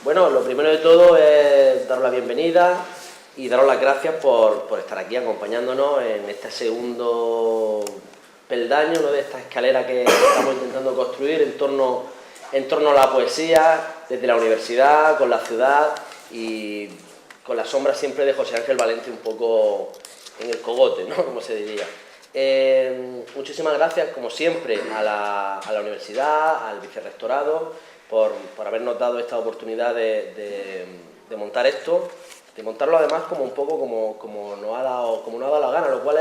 Bueno, lo primero de todo es daros la bienvenida y daros las gracias por estar aquí acompañándonos en este segundo peldaño, ¿no?, de esta escalera que estamos intentando construir en torno a la poesía, desde la universidad, con la ciudad y con la sombra siempre de José Ángel Valente un poco en el cogote, ¿no?, como se diría. Muchísimas gracias, como siempre, a la universidad, al vicerrectorado, por habernos dado esta oportunidad de montar esto, de montarlo además como un poco como nos ha dado la gana, lo cual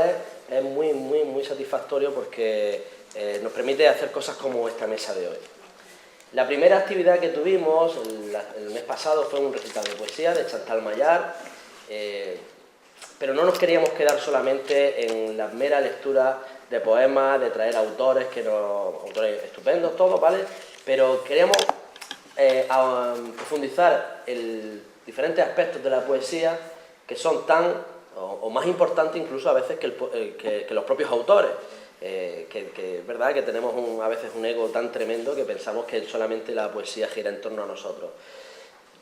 es muy satisfactorio porque nos permite hacer cosas como esta mesa de hoy. La primera actividad que tuvimos el mes pasado fue un recital de poesía de Chantal Mayar, pero no nos queríamos quedar solamente en la mera lectura de poemas, de traer autores autores estupendos todos, ¿vale? Pero queríamos profundizar en diferentes aspectos de la poesía que son tan o más importantes incluso a veces que los propios autores, que es verdad que tenemos a veces un ego tan tremendo que pensamos que solamente la poesía gira en torno a nosotros.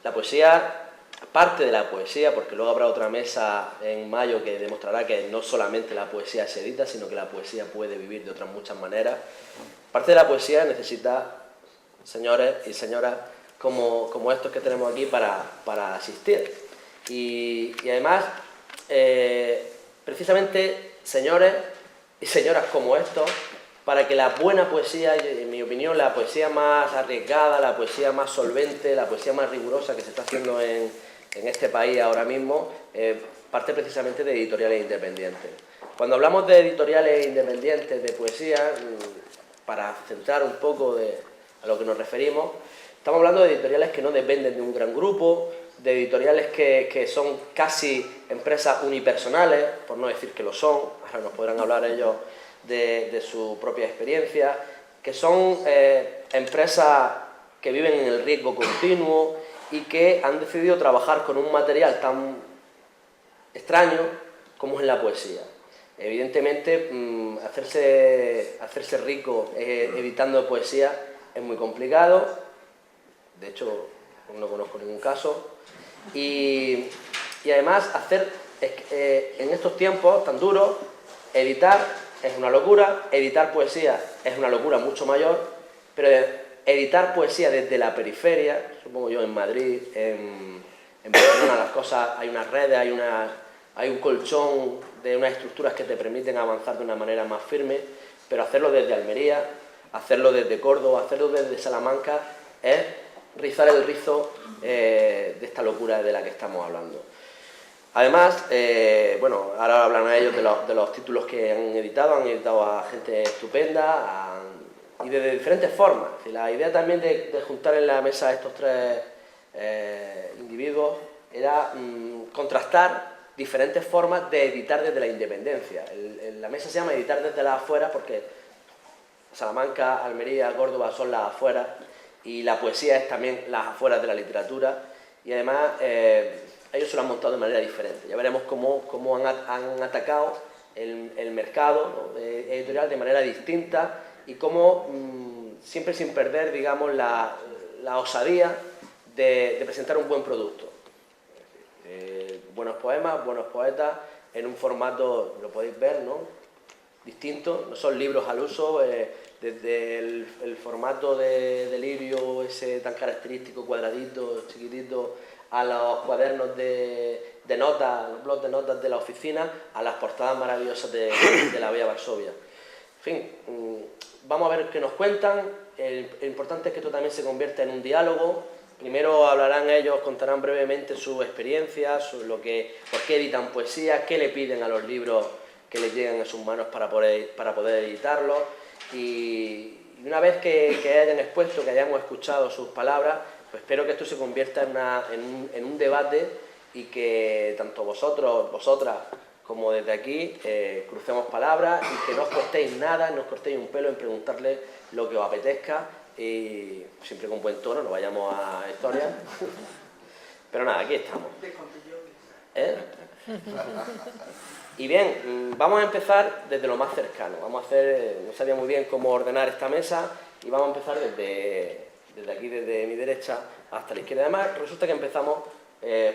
La poesía, parte de la poesía, porque luego habrá otra mesa en mayo que demostrará que no solamente la poesía se edita, sino que la poesía puede vivir de otras muchas maneras. Parte de la poesía necesita señores y señoras como estos que tenemos aquí para asistir. Y además, precisamente, señores y señoras como estos, para que la buena poesía, en mi opinión, la poesía más arriesgada, la poesía más solvente, la poesía más rigurosa que se está haciendo en este país ahora mismo, parte precisamente de editoriales independientes. Cuando hablamos de editoriales independientes de poesía, para centrar un poco a lo que nos referimos, estamos hablando de editoriales que no dependen de un gran grupo, de editoriales que son casi empresas unipersonales, por no decir que lo son, ahora nos podrán hablar ellos de su propia experiencia, que son empresas que viven en el riesgo continuo y que han decidido trabajar con un material tan extraño como es la poesía. Evidentemente, hacerse rico editando poesía es muy complicado, de hecho no conozco ningún caso, y además en estos tiempos tan duros, editar es una locura, editar poesía es una locura mucho mayor, pero editar poesía desde la periferia, supongo yo en Madrid, en Barcelona las cosas, hay unas redes, hay un colchón de unas estructuras que te permiten avanzar de una manera más firme, pero hacerlo desde Almería, hacerlo desde Córdoba, hacerlo desde Salamanca, es rizar el rizo de esta locura de la que estamos hablando. Además, bueno, ahora hablan ellos de los títulos que han editado a gente estupenda y de diferentes formas. La idea también de juntar en la mesa a estos tres individuos era contrastar diferentes formas de editar desde la independencia. La mesa se llama editar desde las afueras porque Salamanca, Almería, Córdoba son las afueras y la poesía es también las afueras de la literatura y además ellos se lo han montado de manera diferente. Ya veremos cómo han atacado el mercado, ¿no?, editorial de manera distinta y cómo siempre sin perder, digamos, la osadía de presentar un buen producto. Buenos poemas, buenos poetas, en un formato, lo podéis ver, ¿no?, distinto, no son libros al uso, desde el formato de lirio, ese tan característico, cuadradito, chiquitito, a los cuadernos de notas, los blocs de notas de la oficina, a las portadas maravillosas de la Bella Varsovia. En fin, vamos a ver qué nos cuentan. Lo importante es que esto también se convierta en un diálogo. Primero hablarán ellos, contarán brevemente su experiencia, por qué editan poesía, qué le piden a los libros que les lleguen a sus manos para poder editarlos. Y una vez que hayan expuesto, que hayamos escuchado sus palabras, pues espero que esto se convierta en un debate y que tanto vosotras, como desde aquí, crucemos palabras y que no os cortéis nada, no os cortéis un pelo en preguntarle lo que os apetezca y siempre con buen tono, no vayamos a historias. Pero nada, aquí estamos. Y bien, vamos a empezar desde lo más cercano. No sabía muy bien cómo ordenar esta mesa y vamos a empezar desde aquí, desde mi derecha, hasta la izquierda. Además, resulta que empezamos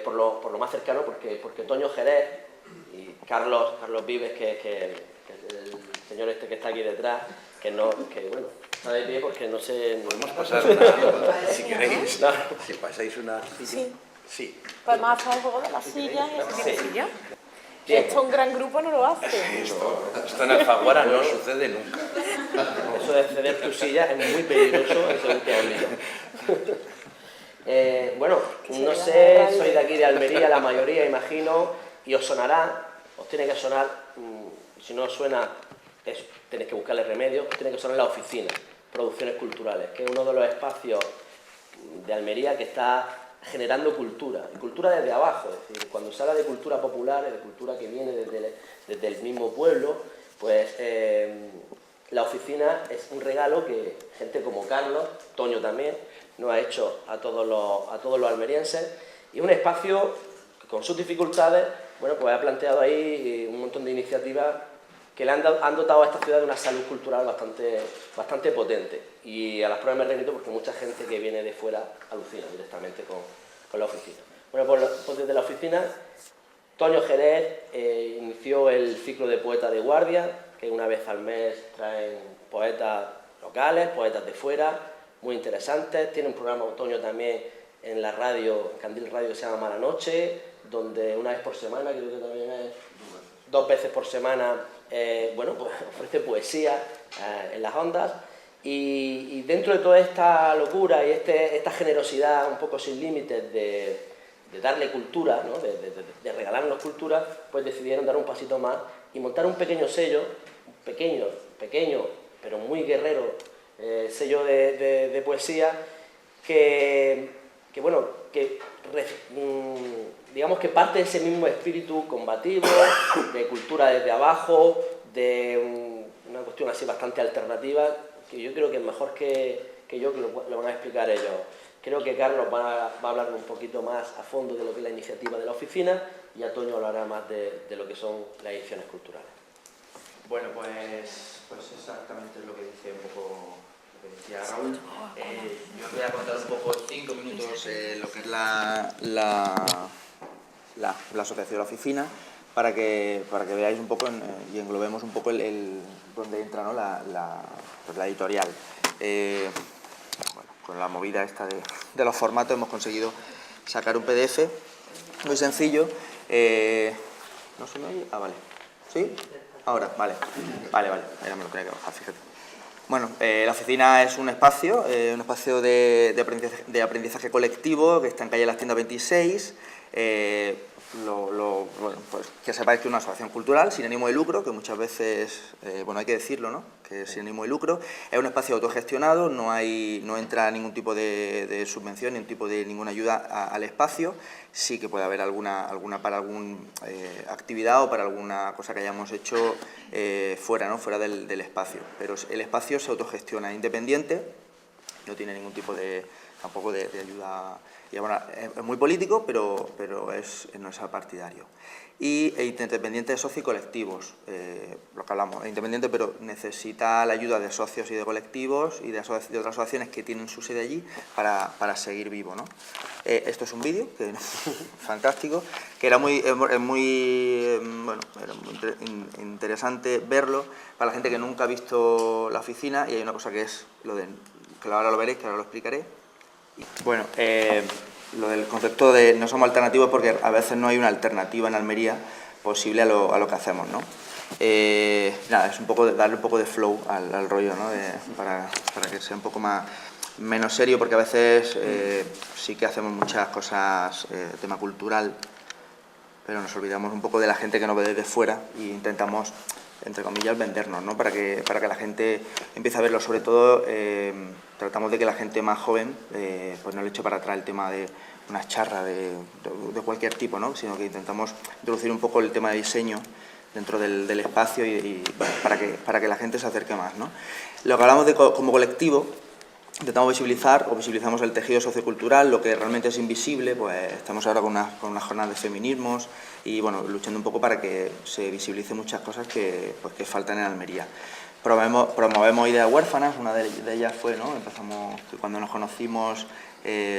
por lo más cercano, porque Toño Jerez y Carlos Vives, que el señor este que está aquí detrás, que bueno, está de pie porque no sé... Podemos pasar una, si queréis, no. si pasáis una... Sí. Sí. Podemos hacer el juego de las sillas. Sí. Silla. Bien. Esto un gran grupo no lo hace. Esto en Alfaguara no sucede nunca. Eso de ceder tu silla es muy peligroso en este ámbito. Bueno, no sé, soy de aquí de Almería, la mayoría imagino, y os sonará, os tiene que sonar, si no os suena, tenéis que buscarle remedio, os tiene que sonar la Oficina, Producciones Culturales, que es uno de los espacios de Almería que está generando cultura, y cultura desde abajo, es decir, cuando se habla de cultura popular, de cultura que viene desde el mismo pueblo, pues la Oficina es un regalo que gente como Carlos, Toño también, nos ha hecho a todos los almerienses, y un espacio que con sus dificultades, bueno, pues ha planteado ahí un montón de iniciativas que le han dotado a esta ciudad de una salud cultural bastante potente. Y a las pruebas me remito porque mucha gente que viene de fuera alucina directamente con la Oficina. Bueno, pues desde la Oficina, Toño Jerez inició el ciclo de Poetas de Guardia, que una vez al mes traen poetas locales, poetas de fuera, muy interesantes. Tiene un programa, Toño, también en la radio, en Candil Radio, que se llama Mala Noche, donde una vez por semana, creo que también es 2 veces por semana, bueno, pues ofrece poesía en las ondas. Y dentro de toda esta locura y esta generosidad un poco sin límites de darle cultura, ¿no? de regalarnos cultura, pues decidieron dar un pasito más y montar un pequeño sello, un pequeño, pero muy guerrero sello de poesía digamos que parte de ese mismo espíritu combativo, de cultura desde abajo, de una cuestión así bastante alternativa, que yo creo que es mejor que yo, que lo van a explicar ellos. Creo que Carlos va a hablar un poquito más a fondo de lo que es la iniciativa de la Oficina, y Antonio hablará más de lo que son las ediciones culturales. Bueno, pues exactamente lo que dice un poco lo que decía Raúl. Yo os voy a contar un poco en 5 minutos lo que es la asociación de la Oficina, para que veáis un poco y englobemos un poco donde entra, ¿no? la editorial. Bueno, con la movida esta de los formatos hemos conseguido sacar un PDF muy sencillo. ¿No se me oye? Ah, vale. ¿Sí? Ahora, vale. Ahora me lo tenía que bajar, fíjate. Bueno, la Oficina es un espacio de aprendizaje colectivo que está en calle Las Tiendas 26. Bueno, pues que sepáis que es una asociación cultural sin ánimo de lucro, que muchas veces, bueno, hay que decirlo, ¿no? Que es sin ánimo de lucro. Es un espacio autogestionado, no entra ningún tipo de subvención, ninguna ayuda al espacio. Sí que puede haber alguna para alguna actividad o para alguna cosa que hayamos hecho fuera, ¿no? Fuera del espacio. Pero el espacio se autogestiona, independiente, no tiene ningún tipo tampoco de ayuda. Y bueno, es muy político, pero no es partidario. Y independiente de socios y colectivos, lo que hablamos, es independiente, pero necesita la ayuda de socios y de colectivos y de otras asociaciones que tienen su sede allí para seguir vivo, ¿no? Esto es un vídeo que fantástico, que era muy interesante verlo para la gente que nunca ha visto la Oficina. Y hay una cosa que es que ahora lo veréis, que ahora lo explicaré. Bueno, lo del concepto de no somos alternativos, porque a veces no hay una alternativa en Almería posible a lo que hacemos, ¿no? Nada, es un poco darle un poco de flow al rollo, ¿no? Para que sea un poco menos serio, porque a veces sí que hacemos muchas cosas, tema cultural, pero nos olvidamos un poco de la gente que nos ve desde fuera e intentamos, entre comillas, vendernos, ¿no? Para que la gente empiece a verlo. Sobre todo tratamos de que la gente más joven pues no le eche para atrás el tema de unas charras de cualquier tipo, ¿no? Sino que intentamos introducir un poco el tema de diseño dentro del espacio y para que la gente se acerque más, ¿no? Lo que hablamos como colectivo, intentamos visibilizamos el tejido sociocultural, lo que realmente es invisible. Pues estamos ahora con unas jornadas de feminismos y bueno, luchando un poco para que se visibilice muchas cosas que faltan en Almería. Promovemos ideas huérfanas, una de ellas fue, ¿no? Empezamos, cuando nos conocimos,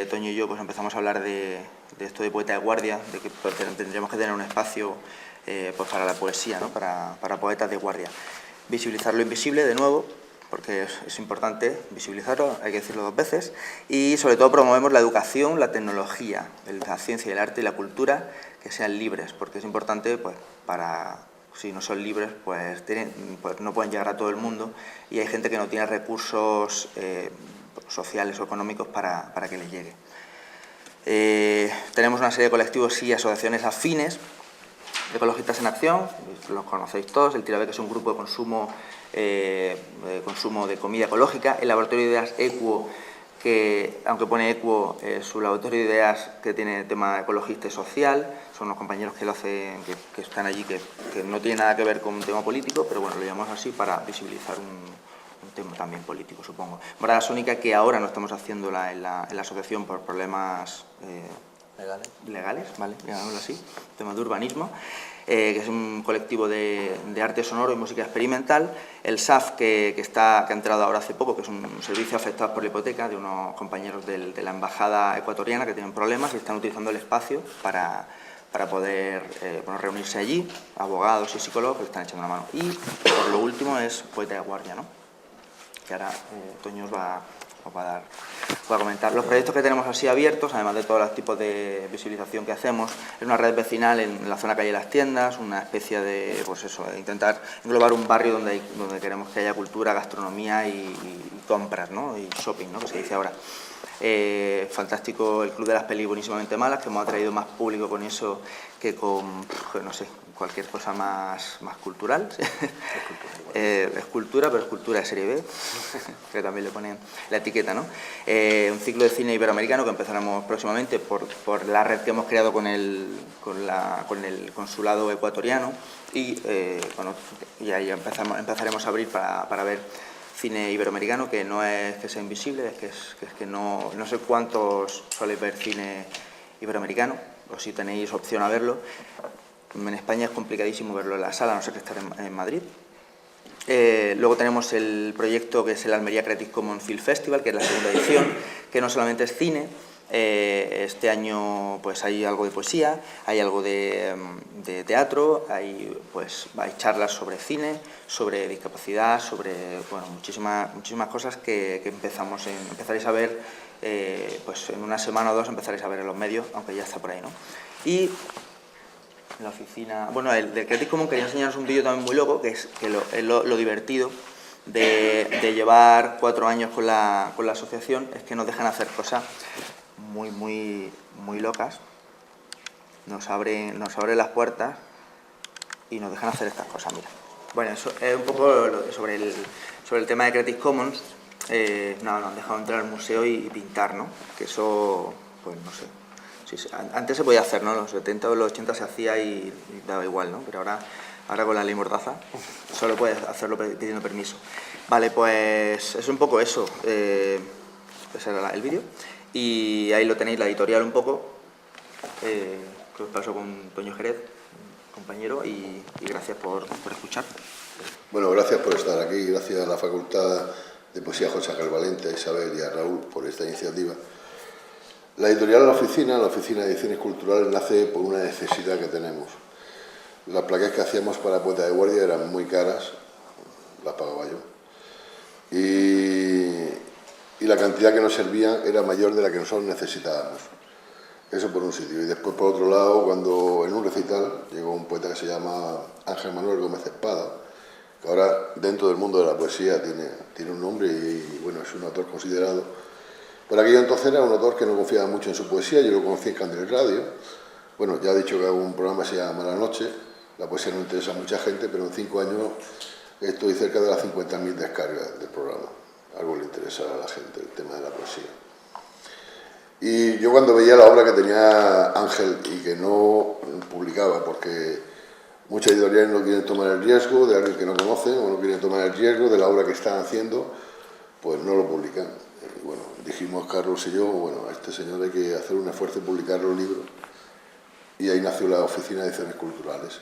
Toño y yo, pues empezamos a hablar de esto de poeta de guardia, de que tendríamos que tener un espacio pues para la poesía, ¿no? Para poetas de guardia. Visibilizar lo invisible, de nuevo, porque es importante visibilizarlo, hay que decirlo 2 veces, y sobre todo promovemos la educación, la tecnología, la ciencia, el arte y la cultura, que sean libres, porque es importante, pues, si no son libres, pues no pueden llegar a todo el mundo, y hay gente que no tiene recursos sociales o económicos para que les llegue. Tenemos una serie de colectivos y asociaciones afines, Ecologistas en Acción, los conocéis todos, el Tirabe, que es un grupo de consumo de comida ecológica, el Laboratorio de Ideas Equo, que aunque pone Equo, su laboratorio de ideas que tiene tema ecologista y social, son unos compañeros que lo hacen, que están allí, que no tiene nada que ver con un tema político, pero bueno, lo llamamos así para visibilizar un tema también político, supongo. Moradas Sónica, que ahora no estamos haciendo en la asociación por problemas legales, ¿vale? Llamémoslo así, temas de urbanismo, que es un colectivo de arte sonoro y música experimental. El SAF, que ha entrado ahora hace poco, que es un servicio afectado por la hipoteca de unos compañeros de la embajada ecuatoriana que tienen problemas y están utilizando el espacio para poder reunirse allí, abogados y psicólogos que le están echando una mano. Y por lo último es Poeta de Guardia, ¿no? Que ahora Toño os va a comentar. Los proyectos que tenemos así abiertos, además de todos los tipos de visibilización que hacemos, es una red vecinal en la zona calle Las Tiendas, una especie de, pues eso, de intentar englobar un barrio donde queremos que haya cultura, gastronomía y compras, ¿no? Y shopping, ¿no? Que se dice ahora. Fantástico el Club de las Pelis Buenísimamente Malas, que hemos atraído más público con eso que con, no sé, cualquier cosa más cultural. Es cultura, pero es cultura de serie B, que también le ponen la etiqueta, ¿no? Un ciclo de cine iberoamericano que empezaremos próximamente por la red que hemos creado con el consulado ecuatoriano y ahí empezaremos a abrir para ver cine iberoamericano, que no es que sea invisible, es que no sé cuántos soléis ver cine iberoamericano, o si tenéis opción a verlo. En España es complicadísimo verlo en la sala, a no ser que estar en Madrid. Luego tenemos el proyecto que es el Almería Creative Commons Film Festival, que es la segunda edición, que no solamente es cine. Este año pues hay algo de poesía, hay algo de teatro, hay charlas sobre cine, sobre discapacidad, sobre muchísimas cosas que empezaréis a ver pues en una semana o 2 empezaréis a ver en los medios, aunque ya está por ahí, ¿no? Y en la oficina, bueno, el del Creative Commons quería enseñaros un vídeo también muy loco, que es lo divertido de llevar 4 años con la asociación, es que nos dejan hacer cosas muy locas, nos abren las puertas y nos dejan hacer estas cosas, mira. Bueno, eso es un poco sobre el tema de Creative Commons. Nos han dejado entrar al museo y pintar, ¿no? Que eso, pues no sé. Sí, antes se podía hacer, ¿no? En los 70 o en los 80 se hacía y daba igual, ¿no? Pero ahora con la ley Mordaza solo puedes hacerlo pidiendo permiso. Vale, pues es un poco eso. Ese era el vídeo. Y ahí lo tenéis, la editorial un poco, que os paso con Toño Jerez, compañero, y gracias por escuchar. Bueno, gracias por estar aquí, gracias a la Facultad de Poesía José Carvalente, a Isabel y a Raúl por esta iniciativa. La editorial La Oficina de Ediciones Culturales, nace por una necesidad que tenemos. Las plaquetas que hacíamos para Poeta de Guardia eran muy caras, las pagaba yo, y la cantidad que nos servían era mayor de la que nosotros necesitábamos. Eso por un sitio. Y después, por otro lado, cuando en un recital llegó un poeta que se llama Ángel Manuel Gómez Espada, que ahora dentro del mundo de la poesía tiene un nombre y bueno, es un autor considerado. Por aquello entonces era un autor que no confiaba mucho en su poesía, yo lo conocí en Candel Radio. Bueno, ya he dicho que hago un programa que se llama Mala Noche, la poesía no interesa a mucha gente, pero en 5 años estoy cerca de las 50.000 descargas del programa. Algo le interesará a la gente, el tema de la poesía. Y yo cuando veía la obra que tenía Ángel y que no publicaba, porque muchas editoriales no quieren tomar el riesgo de alguien que no conocen, o no quieren tomar el riesgo de la obra que están haciendo, pues no lo publican. Y bueno, dijimos Carlos y yo, bueno, a este señor hay que hacer un esfuerzo en publicar los libros, y ahí nació la Oficina de Ediciones Culturales.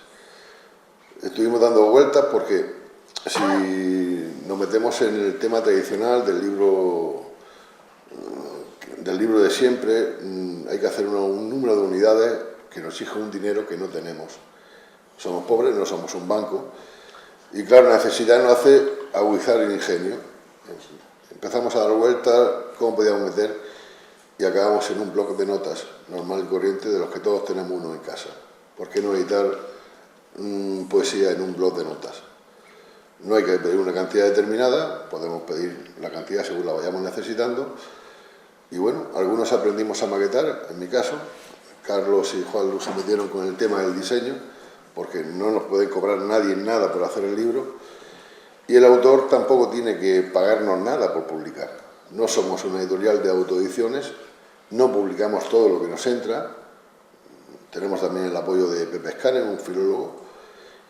Estuvimos dando vueltas porque si nos metemos en el tema tradicional del libro de siempre, hay que hacer un número de unidades que nos exige un dinero que no tenemos. Somos pobres, no somos un banco, y claro, la necesidad nos hace agudizar el ingenio. Empezamos a dar vueltas, cómo podíamos meter, y acabamos en un bloque de notas normal y corriente de los que todos tenemos uno en casa. ¿Por qué no editar poesía en un bloc de notas? No hay que pedir una cantidad determinada, podemos pedir la cantidad según la vayamos necesitando. Y bueno, algunos aprendimos a maquetar, en mi caso. Carlos y Juan Luz se metieron con el tema del diseño, porque no nos puede cobrar nadie nada por hacer el libro. Y el autor tampoco tiene que pagarnos nada por publicar. No somos una editorial de autoediciones, no publicamos todo lo que nos entra. Tenemos también el apoyo de Pepe Escáner, un filólogo,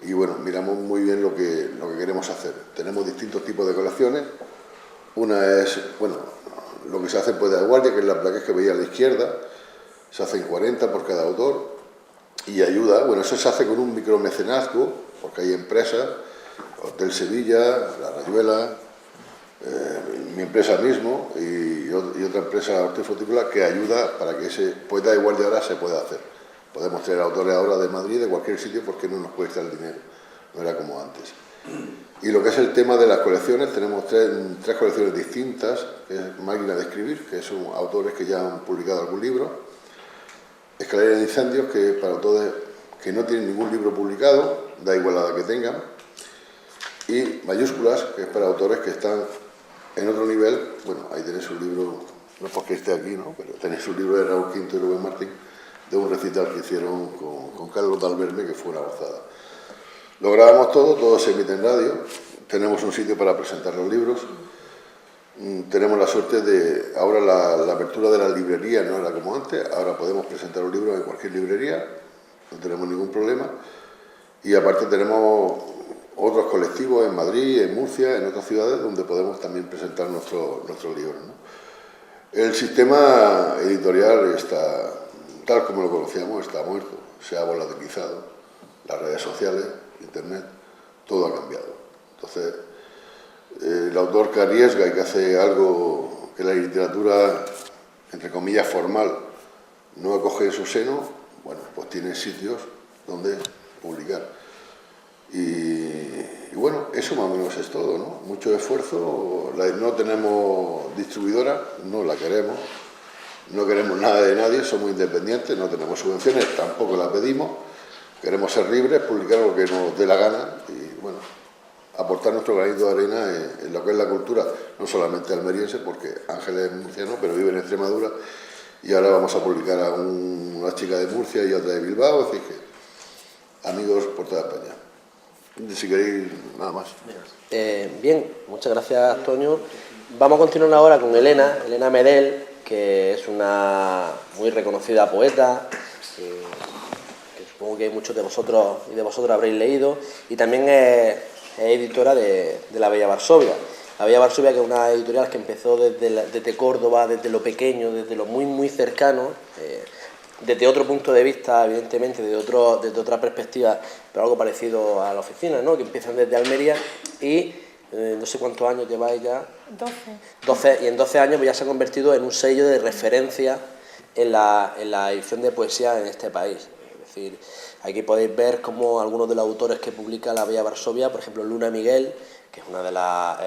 y bueno, miramos muy bien lo que queremos hacer. Tenemos distintos tipos de colecciones. Una es, bueno, lo que se hace en Poeta de Guardia, que es la plaqueta que veía a la izquierda, se hacen 40 por cada autor, y ayuda, bueno, eso se hace con un micromecenazgo, porque hay empresas, Hotel Sevilla, La Rayuela, mi empresa mismo, y otra empresa hortifrutícola que ayuda para que ese Poeta de Guardia ahora se pueda hacer. Podemos traer autores ahora de Madrid, de cualquier sitio, porque no nos cuesta el dinero, no era como antes. Y lo que es el tema de las colecciones, tenemos tres colecciones distintas, que es Máquina de Escribir, que son autores que ya han publicado algún libro, Escalera de Incendios, que es para autores que no tienen ningún libro publicado, da igual la edad que tengan, y Mayúsculas, que es para autores que están en otro nivel. Bueno, ahí tenéis un libro, no es porque esté aquí, ¿no?, pero tenéis un libro de Raúl Quinto y Rubén Martín, de un recital que hicieron con Carlos Dalverme, que fue una gozada. Lo grabamos todo se emite en radio, tenemos un sitio para presentar los libros, tenemos la suerte de, ahora la apertura de la librería no era como antes, ahora podemos presentar un libro en cualquier librería, no tenemos ningún problema, y aparte tenemos otros colectivos en Madrid, en Murcia, en otras ciudades, donde podemos también presentar nuestros libros, ¿no? El sistema editorial está, tal como lo conocíamos, está muerto, se ha volatilizado, las redes sociales, internet, todo ha cambiado. Entonces, el autor que arriesga y que hace algo que la literatura, entre comillas, formal, no acoge en su seno, bueno, pues tiene sitios donde publicar. Y bueno, eso más o menos es todo, ¿no? Mucho esfuerzo, no tenemos distribuidora, no la queremos, no queremos nada de nadie, somos independientes, no tenemos subvenciones, tampoco la pedimos, queremos ser libres, publicar lo que nos dé la gana y bueno, aportar nuestro granito de arena en lo que es la cultura, no solamente almeriense, porque Ángel es murciano, pero vive en Extremadura, y ahora vamos a publicar a una chica de Murcia y otra de Bilbao, así que amigos por toda España. Si queréis, nada más. Bien, muchas gracias, Toño. Vamos a continuar ahora con Elena Medel, que es una muy reconocida poeta, que supongo que muchos de vosotros y de vosotras habréis leído, y también es editora de La Bella Varsovia. La Bella Varsovia, que es una editorial que empezó desde Córdoba, desde lo pequeño, desde lo muy, muy cercano, desde otro punto de vista, evidentemente, desde otra perspectiva, pero algo parecido a la oficina, ¿no?, que empiezan desde Almería y no sé cuántos años lleváis ya. 12. Y en 12 años pues ya se ha convertido en un sello de referencia en la edición de poesía en este país. Es decir, aquí podéis ver cómo algunos de los autores que publica La Bella Varsovia, por ejemplo Luna Miguel, que es una de las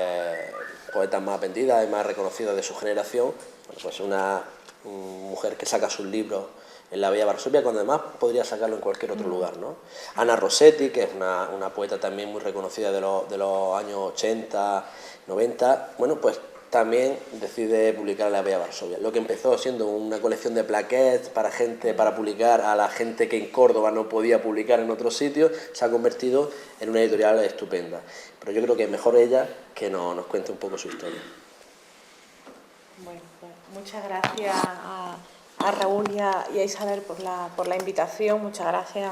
poetas más vendidas y más reconocidas de su generación, pues es una mujer que saca sus libros en La Bella Varsovia, cuando además podría sacarlo en cualquier otro lugar, ¿no? Ana Rossetti, que es una poeta también muy reconocida de los años 80, 90, bueno, pues también decide publicar La Bella Varsovia. Lo que empezó siendo una colección de plaquettes para publicar a la gente que en Córdoba no podía publicar en otros sitios, se ha convertido en una editorial estupenda. Pero yo creo que es mejor ella que nos cuente un poco su historia. Bueno, pues muchas gracias a Raúl y a Isabel por la invitación. Muchas gracias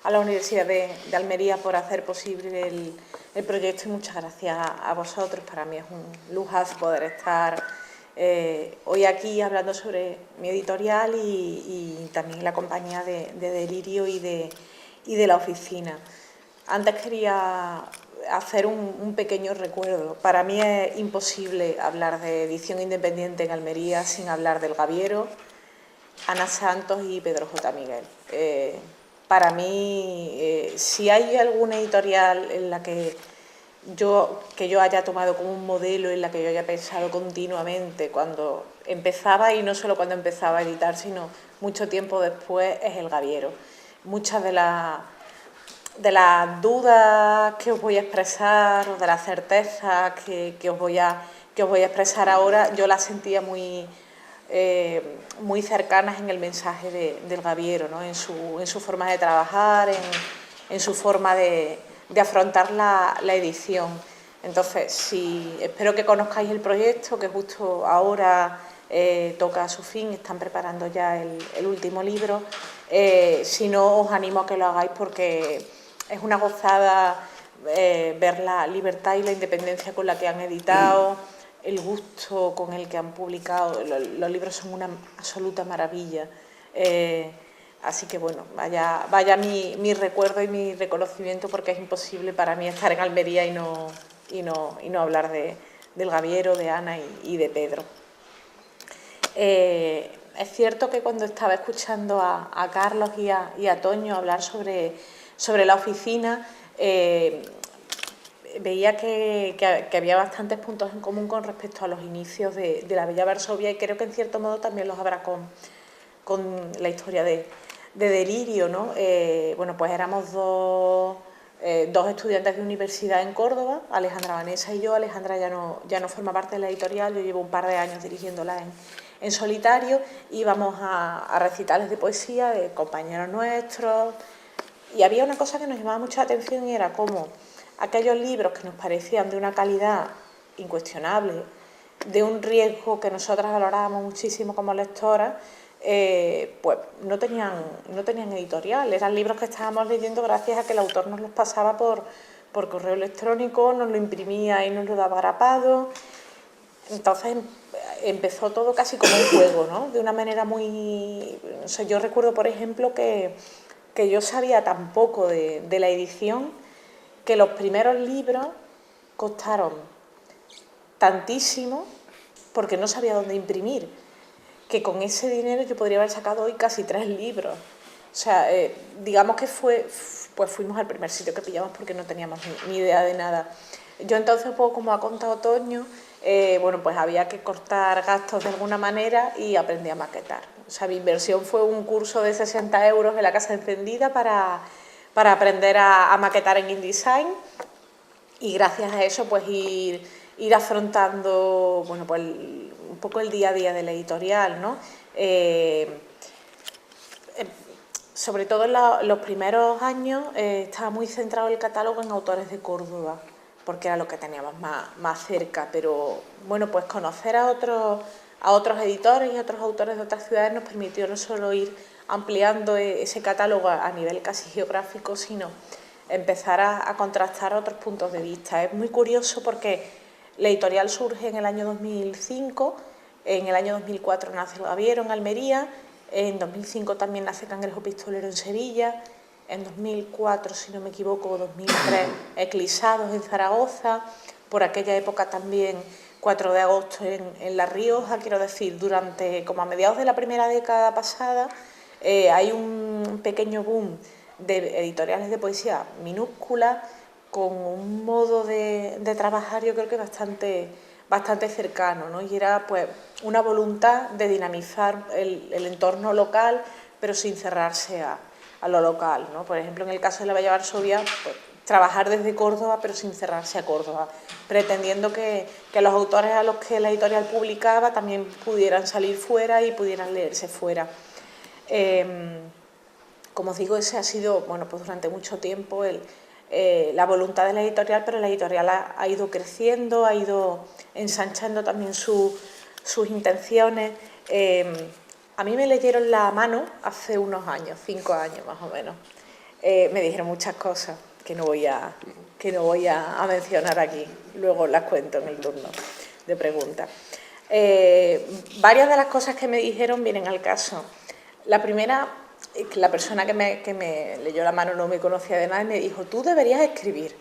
a la Universidad de Almería por hacer posible el proyecto y muchas gracias a vosotros. Para mí es un lujazo poder estar hoy aquí hablando sobre mi editorial y también la compañía de Delirio y de la oficina. Antes quería hacer un pequeño recuerdo. Para mí es imposible hablar de edición independiente en Almería sin hablar del Gaviero, Ana Santos y Pedro J. Miguel. Para mí, si hay alguna editorial en la que yo haya tomado como un modelo, en la que yo haya pensado continuamente cuando empezaba, y no solo cuando empezaba a editar, sino mucho tiempo después, es el Gaviero. Muchas de las dudas que os voy a expresar, o de las certezas que os voy a expresar ahora, yo las sentía muy cercanas en el mensaje del Gaviero, ¿no? en su forma de trabajar, en su forma de afrontar la edición. Entonces, espero que conozcáis el proyecto, que justo ahora toca a su fin, están preparando ya el último libro. Si no, os animo a que lo hagáis, porque es una gozada ver la libertad y la independencia con la que han editado, el gusto con el que han publicado. Los libros son una absoluta maravilla. Así que bueno, vaya mi recuerdo y mi reconocimiento, porque es imposible para mí estar en Almería y no hablar del Gaviero, de Ana y de Pedro. Es cierto que cuando estaba escuchando a Carlos y a Toño hablar sobre la oficina, veía que había bastantes puntos en común con respecto a los inicios de la Bella Varsovia, y creo que en cierto modo también los habrá con la historia de Delirio, ¿no? Bueno, pues éramos dos estudiantes de universidad en Córdoba, Alejandra Vanessa y yo. Alejandra ya no forma parte de la editorial, yo llevo un par de años dirigiéndola en solitario. Íbamos a recitales de poesía de compañeros nuestros, y había una cosa que nos llamaba mucha atención, y era cómo aquellos libros que nos parecían de una calidad incuestionable, de un riesgo que nosotras valorábamos muchísimo como lectoras, pues no tenían editorial. Eran libros que estábamos leyendo gracias a que el autor nos los pasaba por correo electrónico, nos lo imprimía y nos lo daba grapado. Entonces empezó todo casi como un juego, ¿no? De una manera muy... O sea, yo recuerdo, por ejemplo, que yo sabía tan poco de la edición, que los primeros libros costaron tantísimo porque no sabía dónde imprimir, que con ese dinero yo podría haber sacado hoy casi 3 libros. O sea, digamos que fuimos al primer sitio que pillamos porque no teníamos ni idea de nada. Yo entonces, pues, como ha contado Toño, bueno, pues había que cortar gastos de alguna manera y aprendí a maquetar. O sea, mi inversión fue un curso de 60 euros en la Casa Encendida para aprender a maquetar en InDesign, y gracias a eso pues ir afrontando, bueno, pues un poco el día a día de la editorial, ¿no? Sobre todo en los primeros años estaba muy centrado el catálogo en autores de Córdoba, porque era lo que teníamos más cerca, pero bueno, pues conocer a otros editores y a otros autores de otras ciudades nos permitió no solo ir ampliando ese catálogo a nivel casi geográfico, sino empezar a contrastar otros puntos de vista. Es muy curioso porque la editorial surge en el año 2005, en el año 2004 nace el Gaviero en Almería, en 2005 también nace Cangrejo Pistolero en Sevilla, en 2004, si no me equivoco, 2003, Eclisados en Zaragoza, por aquella época también 4 de agosto en La Rioja. Quiero decir, como a mediados de la primera década pasada, hay un pequeño boom de editoriales de poesía minúscula, con un modo de trabajar, yo creo que bastante cercano, ¿no? Y era pues una voluntad de dinamizar el entorno local, pero sin cerrarse a lo local, ¿no? Por ejemplo, en el caso de la Bella Varsovia, pues, trabajar desde Córdoba, pero sin cerrarse a Córdoba, pretendiendo que los autores a los que la editorial publicaba también pudieran salir fuera y pudieran leerse fuera. Como os digo, ese ha sido, bueno, pues durante mucho tiempo la voluntad de la editorial, pero la editorial ha ido creciendo, ha ido ensanchando también sus intenciones. A mí me leyeron la mano hace unos años, 5 años más o menos. Me dijeron muchas cosas que no voy a mencionar aquí, luego las cuento en el turno de preguntas. Varias de las cosas que me dijeron vienen al caso. La primera, la persona que me leyó la mano no me conocía de nada y me dijo: tú deberías escribir.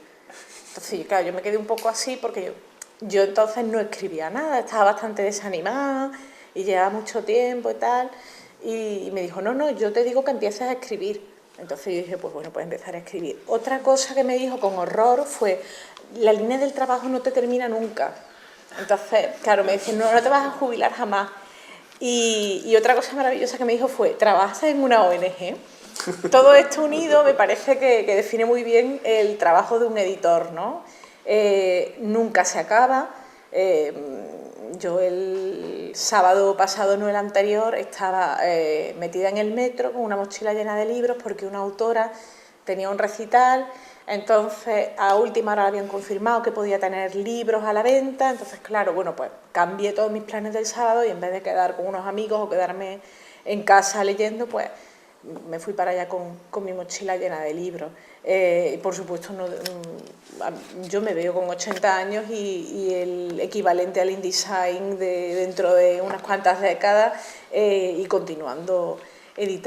Entonces, claro, yo me quedé un poco así porque yo entonces no escribía nada, estaba bastante desanimada y llevaba mucho tiempo y tal. Y me dijo, no, yo te digo que empieces a escribir. Entonces yo dije, pues bueno, pues empezar a escribir. Otra cosa que me dijo con horror fue, la línea del trabajo no te termina nunca. Entonces, claro, me dice, no te vas a jubilar jamás. Y otra cosa maravillosa que me dijo fue, trabajas en una ONG. Todo esto unido me parece que define muy bien el trabajo de un editor, ¿no? Nunca se acaba. Yo el sábado pasado, no el anterior, estaba metida en el metro con una mochila llena de libros porque una autora tenía un recital. Entonces, a última hora habían confirmado que podía tener libros a la venta. Entonces, claro, bueno, pues cambié todos mis planes del sábado y en vez de quedar con unos amigos o quedarme en casa leyendo, pues me fui para allá con mi mochila llena de libros. Y por supuesto, yo me veo con 80 años y el equivalente al InDesign dentro de unas cuantas décadas y continuando y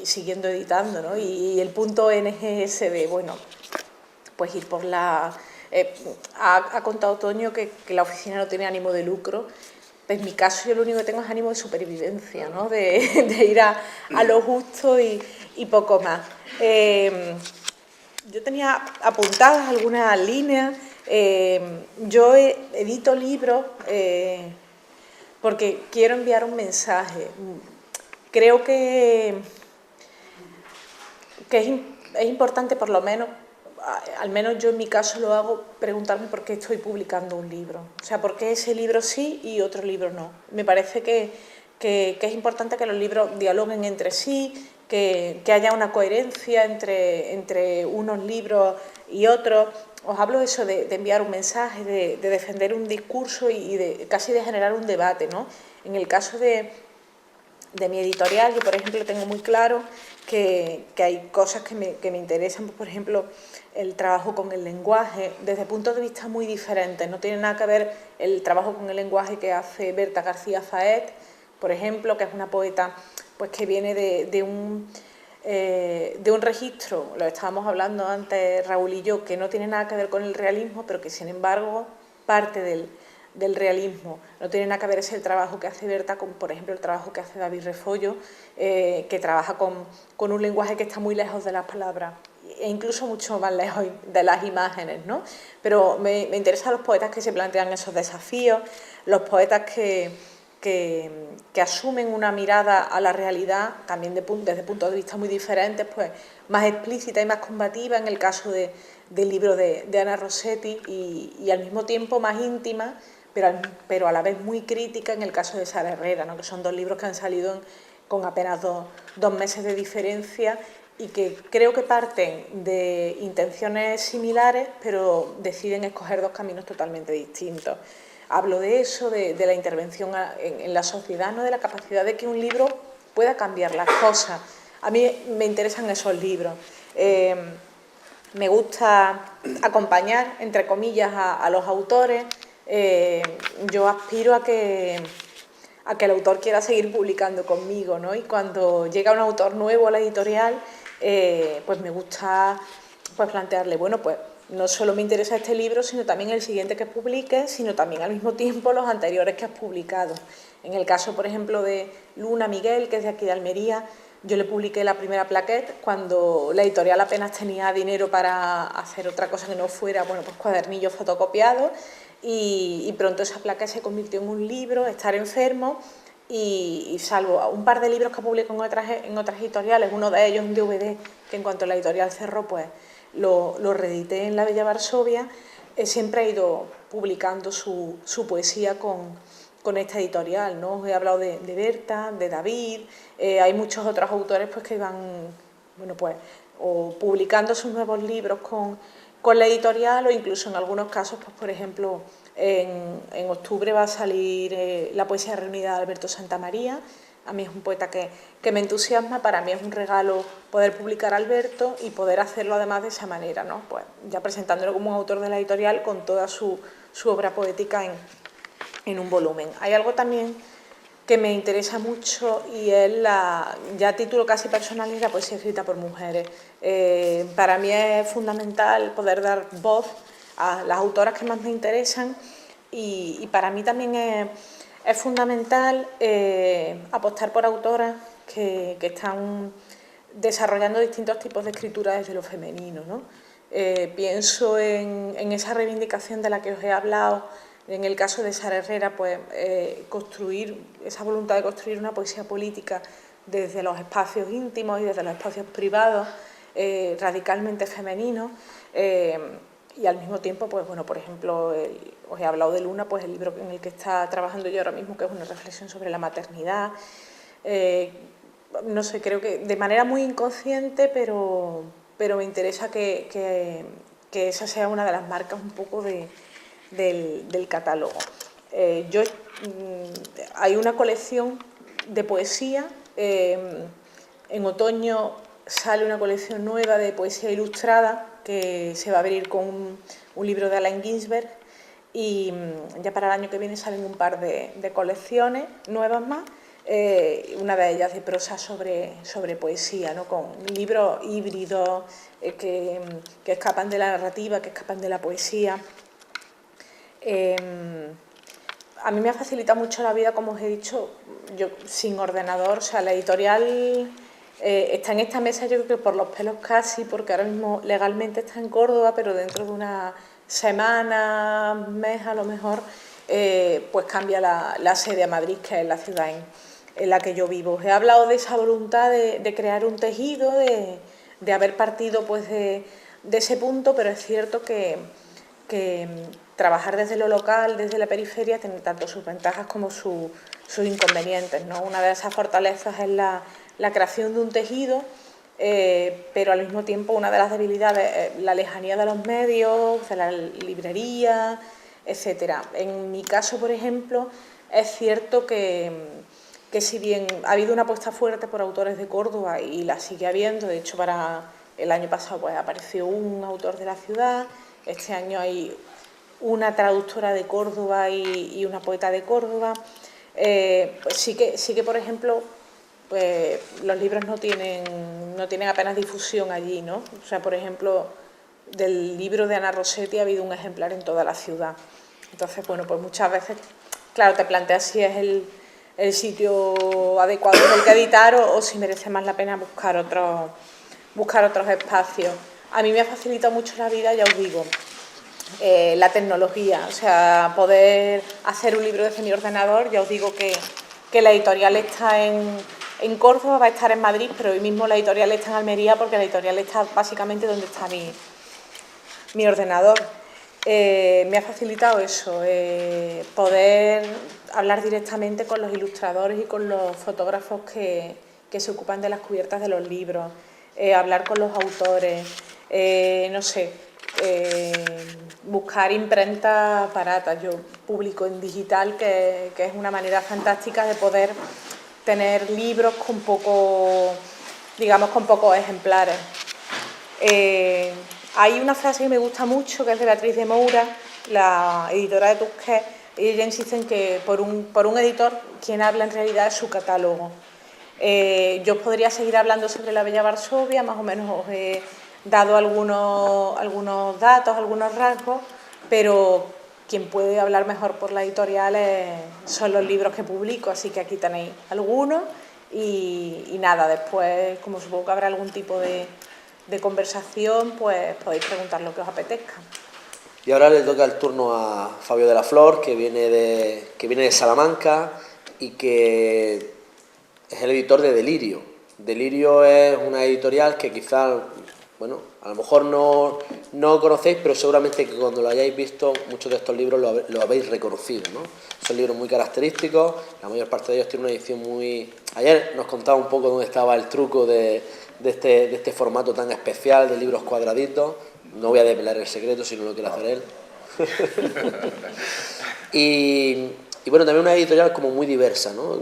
siguiendo editando, ¿no? Y el punto NGSD, bueno, pues ir por la... ha contado Toño que la oficina no tiene ánimo de lucro. En mi caso yo lo único que tengo es ánimo de supervivencia, ¿no? De ir a lo justo y poco más. Yo tenía apuntadas algunas líneas. Yo edito libros porque quiero enviar un mensaje. Creo que es importante, por lo menos, al menos yo en mi caso lo hago, preguntarme por qué estoy publicando un libro. O sea, por qué ese libro sí y otro libro no. Me parece que es importante que los libros dialoguen entre sí, que haya una coherencia entre unos libros y otros. Os hablo de eso, de enviar un mensaje, de defender un discurso y casi de generar un debate, ¿no? En el caso de mi editorial, yo por ejemplo tengo muy claro que hay cosas que me interesan, por ejemplo, el trabajo con el lenguaje, desde puntos de vista muy diferentes. No tiene nada que ver el trabajo con el lenguaje que hace Berta García Faet, por ejemplo, que es una poeta pues, que viene de un registro, lo estábamos hablando antes Raúl y yo, que no tiene nada que ver con el realismo, pero que sin embargo parte del realismo. No tiene nada que ver ese el trabajo que hace Berta con, por ejemplo, el trabajo que hace David Refollo, que trabaja con un lenguaje que está muy lejos de las palabras e incluso mucho más lejos de las imágenes, ¿no? Pero me interesan los poetas que se plantean esos desafíos, los poetas que asumen una mirada a la realidad, también desde puntos de vista muy diferentes, pues más explícita y más combativa, en el caso del libro de Ana Rossetti, y al mismo tiempo más íntima, pero a la vez muy crítica en el caso de Sara Herrera, ¿no? Que son dos libros que han salido con apenas dos meses de diferencia y que creo que parten de intenciones similares, pero deciden escoger dos caminos totalmente distintos. Hablo de eso, de la intervención en la sociedad, ¿no? De la capacidad de que un libro pueda cambiar las cosas. A mí me interesan esos libros. Me gusta acompañar, entre comillas, a los autores. Yo aspiro a que el autor quiera seguir publicando conmigo, ¿no? Y cuando llega un autor nuevo a la editorial, pues me gusta pues plantearle, bueno, pues no solo me interesa este libro, sino también el siguiente que publiques, sino también al mismo tiempo los anteriores que has publicado. En el caso, por ejemplo, de Luna Miguel, que es de aquí de Almería, yo le publiqué la primera plaquette cuando la editorial apenas tenía dinero para hacer otra cosa que no fuera, bueno, pues cuadernillos fotocopiados, y pronto esa plaquette se convirtió en un libro, Estar enfermo, y salvo un par de libros que publico en otras editoriales, uno de ellos un DVD, que en cuanto la editorial cerró, pues lo reedité en La Bella Varsovia, siempre he ido publicando su poesía con esta editorial, ¿no? Os he hablado de Berta, de David, hay muchos otros autores pues, que van, bueno, pues, o publicando sus nuevos libros con la editorial, o incluso en algunos casos, pues, por ejemplo, en octubre va a salir La poesía reunida de Alberto Santamaría. A mí es un poeta que me entusiasma, para mí es un regalo poder publicar a Alberto y poder hacerlo además de esa manera, ¿no? Pues ya presentándolo como un autor de la editorial con toda su obra poética en un volumen. Hay algo también que me interesa mucho y es ya a título casi personal, es la poesía escrita por mujeres. Para mí es fundamental poder dar voz a las autoras que más me interesan, y para mí también es fundamental apostar por autoras que están desarrollando distintos tipos de escritura desde lo femenino, ¿no? Pienso en esa reivindicación de la que os he hablado, en el caso de Sara Herrera, pues construir esa voluntad de construir una poesía política desde los espacios íntimos y desde los espacios privados, radicalmente femeninos, y al mismo tiempo, pues bueno, por ejemplo, os he hablado de Luna, pues el libro en el que está trabajando yo ahora mismo, que es una reflexión sobre la maternidad. No sé, creo que de manera muy inconsciente, pero me interesa que esa sea una de las marcas un poco del catálogo. Hay una colección de poesía, en otoño sale una colección nueva de poesía ilustrada que se va a abrir con un libro de Allen Ginsberg, y ya para el año que viene salen un par de colecciones nuevas más, una de ellas de prosa sobre poesía, ¿no? Con libros híbridos que escapan de la narrativa, que escapan de la poesía. A mí me ha facilitado mucho la vida, como os he dicho, yo sin ordenador, o sea, la editorial está en esta mesa, yo creo que por los pelos casi, porque ahora mismo legalmente está en Córdoba, pero dentro de una semana, mes a lo mejor, pues cambia la sede a Madrid, que es la ciudad en la que yo vivo. Os he hablado de esa voluntad de crear un tejido, de haber partido pues de ese punto, pero es cierto que trabajar desde lo local, desde la periferia, tiene tanto sus ventajas como sus inconvenientes, ¿no? Una de esas fortalezas es la creación de un tejido, pero al mismo tiempo una de las debilidades es la lejanía de los medios, de la librería, etcétera. En mi caso, por ejemplo, es cierto que si bien ha habido una apuesta fuerte por autores de Córdoba y la sigue habiendo, de hecho para el año pasado pues apareció un autor de la ciudad, este año hay una traductora de Córdoba y una poeta de Córdoba, pues sí que por ejemplo pues los libros no tienen apenas difusión allí, ¿no? O sea, por ejemplo, del libro de Ana Rossetti ha habido un ejemplar en toda la ciudad. Entonces, bueno, pues muchas veces, claro, te planteas si es el sitio adecuado en el que editar o si merece más la pena buscar otros espacios. A mí me ha facilitado mucho la vida, ya os digo, la tecnología, o sea, poder hacer un libro desde mi ordenador. Ya os digo que la editorial está en Córdoba, va a estar en Madrid, pero hoy mismo la editorial está en Almería, porque la editorial está básicamente donde está mi ordenador. Me ha facilitado eso, poder hablar directamente con los ilustradores y con los fotógrafos que se ocupan de las cubiertas de los libros, hablar con los autores, no sé, buscar imprentas baratas. Yo publico en digital, que es una manera fantástica de poder tener libros con pocos ejemplares. Hay una frase que me gusta mucho, que es de Beatriz de Moura, la editora de Tusquets. Ella insiste en que por un editor quien habla en realidad es su catálogo. Yo podría seguir hablando sobre la Bella Varsovia, más o menos os he dado algunos datos, algunos rasgos, pero quien puede hablar mejor por la editorial son los libros que publico, así que aquí tenéis algunos y nada, después, como supongo que habrá algún tipo de conversación, pues podéis preguntar lo que os apetezca. Y ahora le toca el turno a Fabio de la Flor, que viene de Salamanca y que es el editor de Delirio. Delirio es una editorial que quizás, bueno, a lo mejor no conocéis, pero seguramente que cuando lo hayáis visto, muchos de estos libros lo habéis reconocido, ¿no? Son libros muy característicos, la mayor parte de ellos tiene una edición muy... Ayer nos contaba un poco dónde estaba el truco de este formato tan especial de libros cuadraditos. No voy a desvelar el secreto si no lo quiere hacer él. Y bueno, también una editorial como muy diversa, ¿no?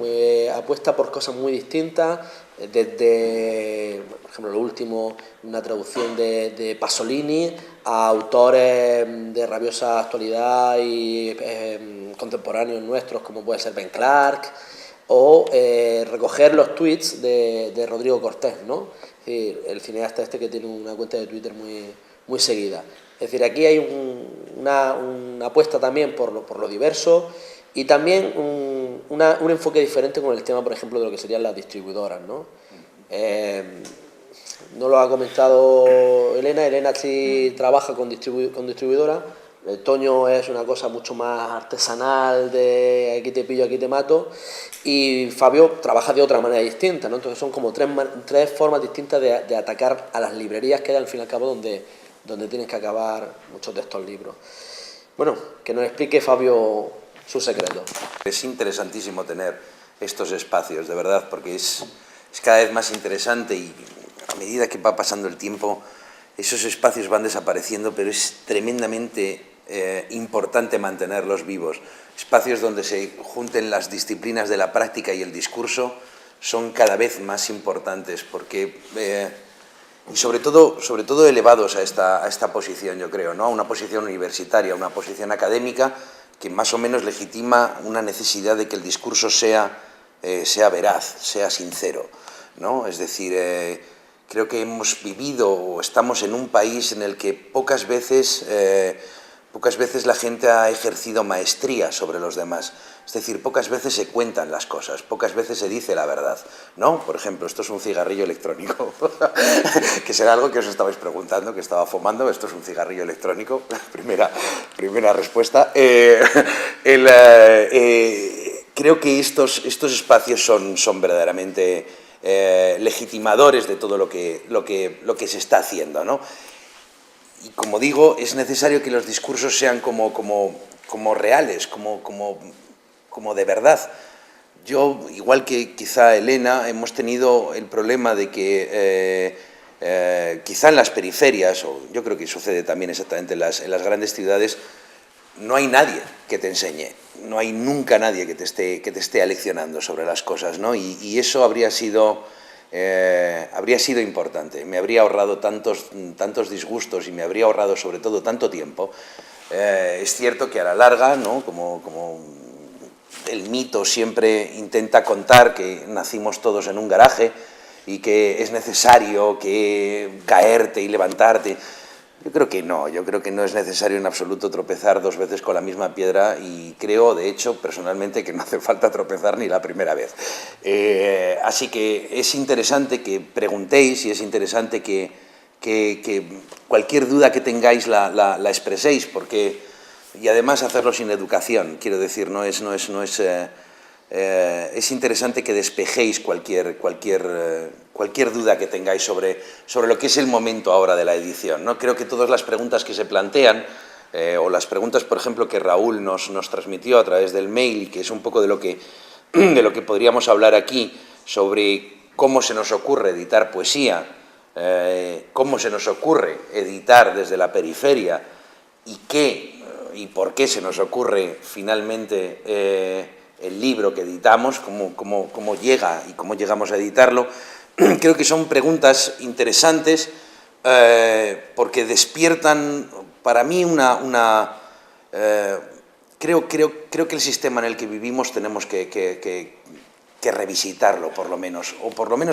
Apuesta por cosas muy distintas, desde, por ejemplo, lo último, una traducción de Pasolini a autores de rabiosa actualidad y contemporáneos nuestros, como puede ser Ben Clark, o recoger los tweets de Rodrigo Cortés, ¿no? Es decir, el cineasta este que tiene una cuenta de Twitter muy seguida. Es decir, aquí hay una apuesta también por lo diverso y también un enfoque diferente con el tema, por ejemplo, de lo que serían las distribuidoras, ¿no? No lo ha comentado Elena. Elena sí trabaja con distribuidoras. Toño es una cosa mucho más artesanal, de aquí te pillo, aquí te mato, y Fabio trabaja de otra manera distinta, ¿no? Entonces son como tres formas distintas de atacar a las librerías, que es al fin y al cabo donde tienen que acabar muchos de estos libros. Bueno, que nos explique Fabio su secreto. Es interesantísimo tener estos espacios, de verdad, porque es cada vez más interesante y a medida que va pasando el tiempo esos espacios van desapareciendo, pero es tremendamente importante mantenerlos vivos. Espacios donde se junten las disciplinas de la práctica y el discurso son cada vez más importantes, porque y sobre todo elevados a esta posición, yo creo, ¿no? A una posición universitaria, una posición académica que más o menos legitima una necesidad de que el discurso sea veraz, sea sincero, ¿no? Es decir, creo que hemos vivido o estamos en un país en el que pocas veces la gente ha ejercido maestría sobre los demás. Es decir, pocas veces se cuentan las cosas, pocas veces se dice la verdad, ¿no? Por ejemplo, esto es un cigarrillo electrónico, que será algo que os estabais preguntando, que estaba fumando. Esto es un cigarrillo electrónico, primera respuesta. Creo que estos espacios son verdaderamente legitimadores de todo lo que se está haciendo, ¿no? Y como digo, es necesario que los discursos sean como reales, como de verdad. Yo, igual que quizá Elena, hemos tenido el problema de que quizá en las periferias, o yo creo que sucede también exactamente en las grandes ciudades, no hay nadie que te enseñe, no hay nunca nadie que te esté aleccionando sobre las cosas, ¿no? Y eso habría sido importante, me habría ahorrado tantos disgustos y me habría ahorrado sobre todo tanto tiempo. Es cierto que a la larga, ¿no? Como el mito siempre intenta contar que nacimos todos en un garaje y que es necesario que caerte y levantarte. Yo creo que no es necesario en absoluto tropezar 2 veces con la misma piedra, y creo, de hecho, personalmente, que no hace falta tropezar ni la primera vez. Así que es interesante que preguntéis y es interesante que cualquier duda que tengáis la expreséis, y además hacerlo sin educación, quiero decir, es interesante que despejéis cualquier duda que tengáis sobre lo que es el momento ahora de la edición, ¿no? Creo que todas las preguntas que se plantean, o las preguntas, por ejemplo, que Raúl nos transmitió a través del mail, y que es un poco de lo que podríamos hablar aquí, sobre cómo se nos ocurre editar poesía, cómo se nos ocurre editar desde la periferia, y por qué se nos ocurre finalmente el libro que editamos, cómo llega y cómo llegamos a editarlo. Creo que son preguntas interesantes, porque despiertan para mí creo que el sistema en el que vivimos tenemos que revisitarlo, por lo menos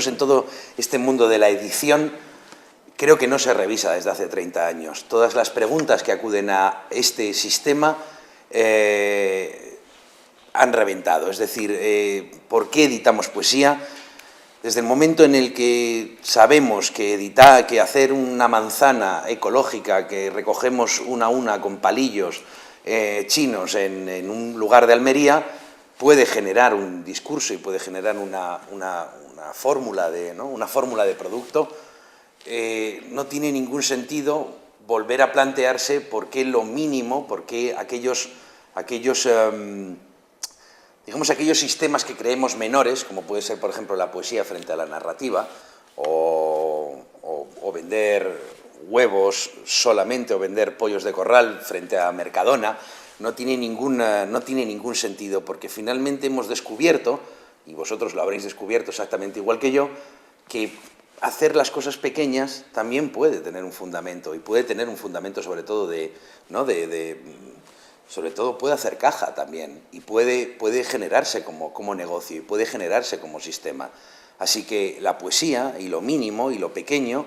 en todo este mundo de la edición. Creo que no se revisa desde hace 30 años. Todas las preguntas que acuden a este sistema han reventado. Es decir, ¿por qué editamos poesía? Desde el momento en el que sabemos que hacer una manzana ecológica que recogemos una a una con palillos chinos en un lugar de Almería puede generar un discurso y puede generar una fórmula de producto, no tiene ningún sentido volver a plantearse por qué lo mínimo, por qué aquellos sistemas que creemos menores, como puede ser, por ejemplo, la poesía frente a la narrativa, o vender huevos solamente, o vender pollos de corral frente a Mercadona, no tiene ningún sentido, porque finalmente hemos descubierto, y vosotros lo habréis descubierto exactamente igual que yo, que hacer las cosas pequeñas también puede tener un fundamento, y puede tener un fundamento sobre todo sobre todo puede hacer caja también, y puede generarse como negocio, y puede generarse como sistema. Así que la poesía, y lo mínimo y lo pequeño,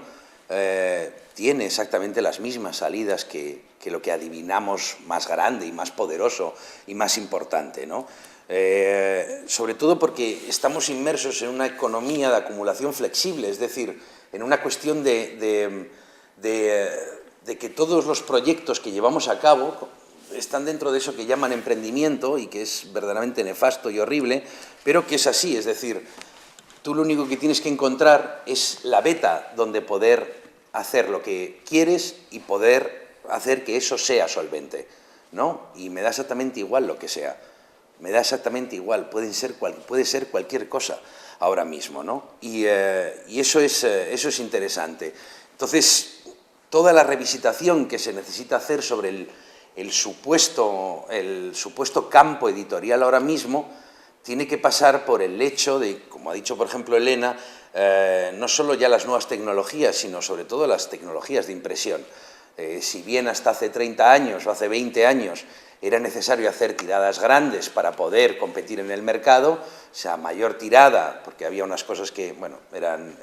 tiene exactamente las mismas salidas que lo que adivinamos más grande y más poderoso y más importante, ¿no? Sobre todo porque estamos inmersos en una economía de acumulación flexible, es decir, en una cuestión de que todos los proyectos que llevamos a cabo están dentro de eso que llaman emprendimiento y que es verdaderamente nefasto y horrible, pero que es así, es decir, tú lo único que tienes que encontrar es la beta donde poder hacer lo que quieres y poder hacer que eso sea solvente, ¿no? Y me da exactamente igual lo que sea. Me da exactamente igual, puede ser cualquier cosa ahora mismo, ¿no? Y eso es interesante. Entonces, toda la revisitación que se necesita hacer sobre el supuesto campo editorial ahora mismo tiene que pasar por el hecho de, como ha dicho por ejemplo Elena, no solo ya las nuevas tecnologías, sino sobre todo las tecnologías de impresión. Si bien hasta hace 30 años o hace 20 años era necesario hacer tiradas grandes para poder competir en el mercado, o sea, mayor tirada, porque había unas cosas que, bueno, eran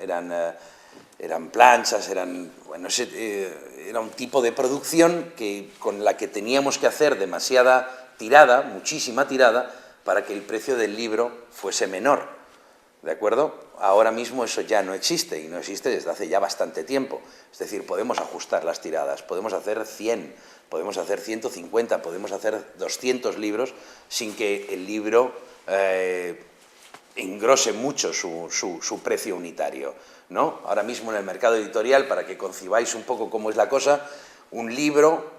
planchas, era un tipo de producción con la que teníamos que hacer demasiada tirada, muchísima tirada, para que el precio del libro fuese menor, ¿de acuerdo? Ahora mismo eso ya no existe, y no existe desde hace ya bastante tiempo. Es decir, podemos ajustar las tiradas, podemos hacer 100, podemos hacer 150, podemos hacer 200 libros sin que el libro engrose mucho su precio unitario, ¿no? Ahora mismo en el mercado editorial, para que concibáis un poco cómo es la cosa, un libro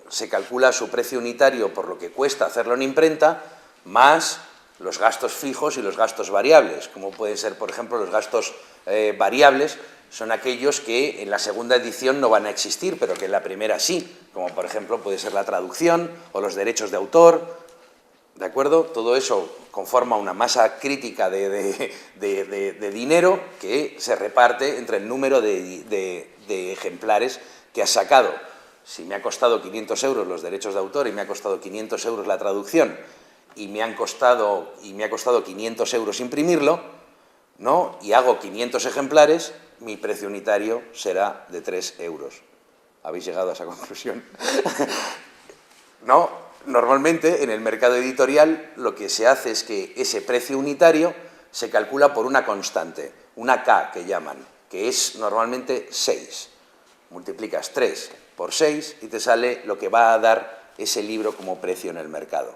se calcula su precio unitario por lo que cuesta hacerlo en imprenta, más los gastos fijos y los gastos variables, como pueden ser, por ejemplo, los gastos variables, son aquellos que en la segunda edición no van a existir, pero que en la primera sí, como por ejemplo puede ser la traducción o los derechos de autor, ¿de acuerdo? Todo eso conforma una masa crítica de dinero que se reparte entre el número de ejemplares que has sacado. Si me ha costado 500 euros los derechos de autor y me ha costado 500 euros la traducción y me ha costado 500 euros imprimirlo, ¿no? Y hago 500 ejemplares, mi precio unitario será de 3 euros. ¿Habéis llegado a esa conclusión? ¿No? Normalmente en el mercado editorial lo que se hace es que ese precio unitario se calcula por una constante, una K que llaman, que es normalmente 6. Multiplicas 3 por 6 y te sale lo que va a dar ese libro como precio en el mercado.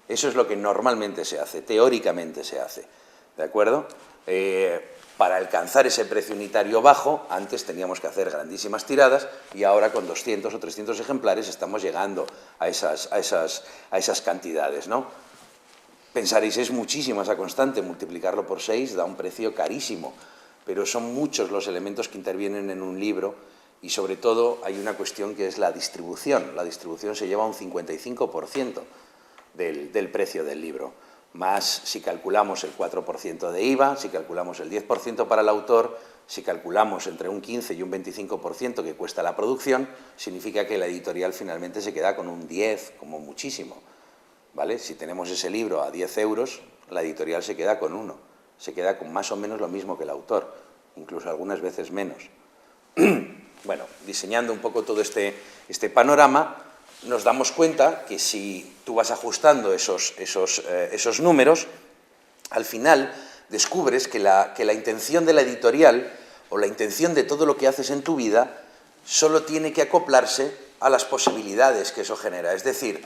Eso es lo que normalmente se hace, teóricamente se hace, ¿de acuerdo? Para alcanzar ese precio unitario bajo, antes teníamos que hacer grandísimas tiradas y ahora con 200 o 300 ejemplares estamos llegando a esas cantidades, ¿no? Pensaréis, es muchísima esa constante, multiplicarlo por 6 da un precio carísimo, pero son muchos los elementos que intervienen en un libro y sobre todo hay una cuestión que es la distribución. La distribución se lleva un 55% del precio del libro, más si calculamos el 4% de IVA, si calculamos el 10% para el autor, si calculamos entre un 15 y un 25% que cuesta la producción, significa que la editorial finalmente se queda con un 10, como muchísimo, ¿vale? Si tenemos ese libro a 10 euros, la editorial se queda con 1, se queda con más o menos lo mismo que el autor, incluso algunas veces menos. Bueno, diseñando un poco todo este panorama, nos damos cuenta que si tú vas ajustando esos números, al final descubres que la intención de la editorial o la intención de todo lo que haces en tu vida solo tiene que acoplarse a las posibilidades que eso genera. Es decir,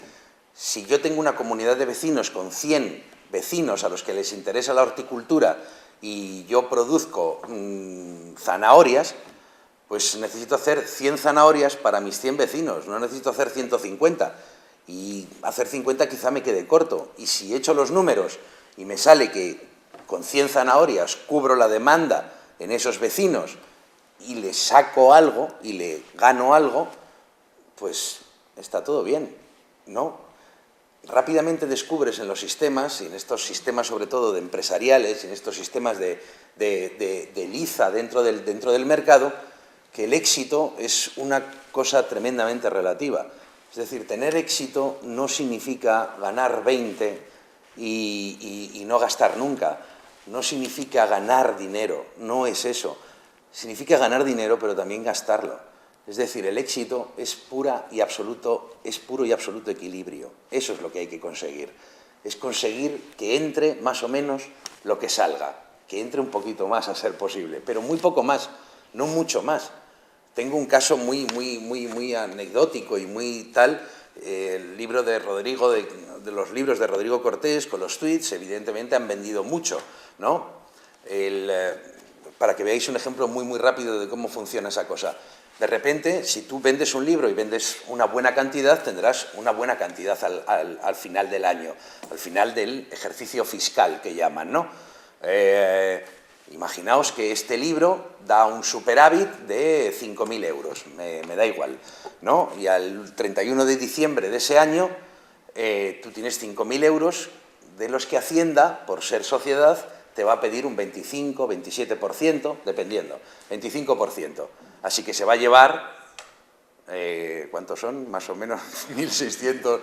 si yo tengo una comunidad de vecinos con 100 vecinos a los que les interesa la horticultura y yo produzco zanahorias, pues necesito hacer 100 zanahorias para mis 100 vecinos, no necesito hacer 150. Y hacer 50 quizá me quede corto. Y si echo los números y me sale que con 100 zanahorias cubro la demanda en esos vecinos y le saco algo y le gano algo, pues está todo bien, ¿no? Rápidamente descubres en los sistemas, y en estos sistemas sobre todo de empresariales, y en estos sistemas de liza dentro del mercado, que el éxito es una cosa tremendamente relativa. Es decir, tener éxito no significa ganar 20 y no gastar nunca. No significa ganar dinero, no es eso. significa ganar dinero, pero también gastarlo. Es decir, el éxito es puro y absoluto equilibrio. Eso es lo que hay que conseguir. Es conseguir que entre más o menos lo que salga, que entre un poquito más a ser posible, pero muy poco más, no mucho más. Tengo un caso muy anecdótico y muy tal, el libro de Rodrigo, de los libros de Rodrigo Cortés con los tweets, evidentemente han vendido mucho, ¿no? Para que veáis un ejemplo muy rápido de cómo funciona esa cosa. De repente, si tú vendes un libro y vendes una buena cantidad, tendrás una buena cantidad al final del año, al final del ejercicio fiscal que llaman, ¿no? Imaginaos que este libro da un superávit de 5.000 euros, me da igual, ¿no? Y al 31 de diciembre de ese año, tú tienes 5.000 euros, de los que Hacienda, por ser sociedad, te va a pedir un 25, 27%, dependiendo, 25%. Así que se va a llevar, ¿cuántos son? Más o menos 1.600,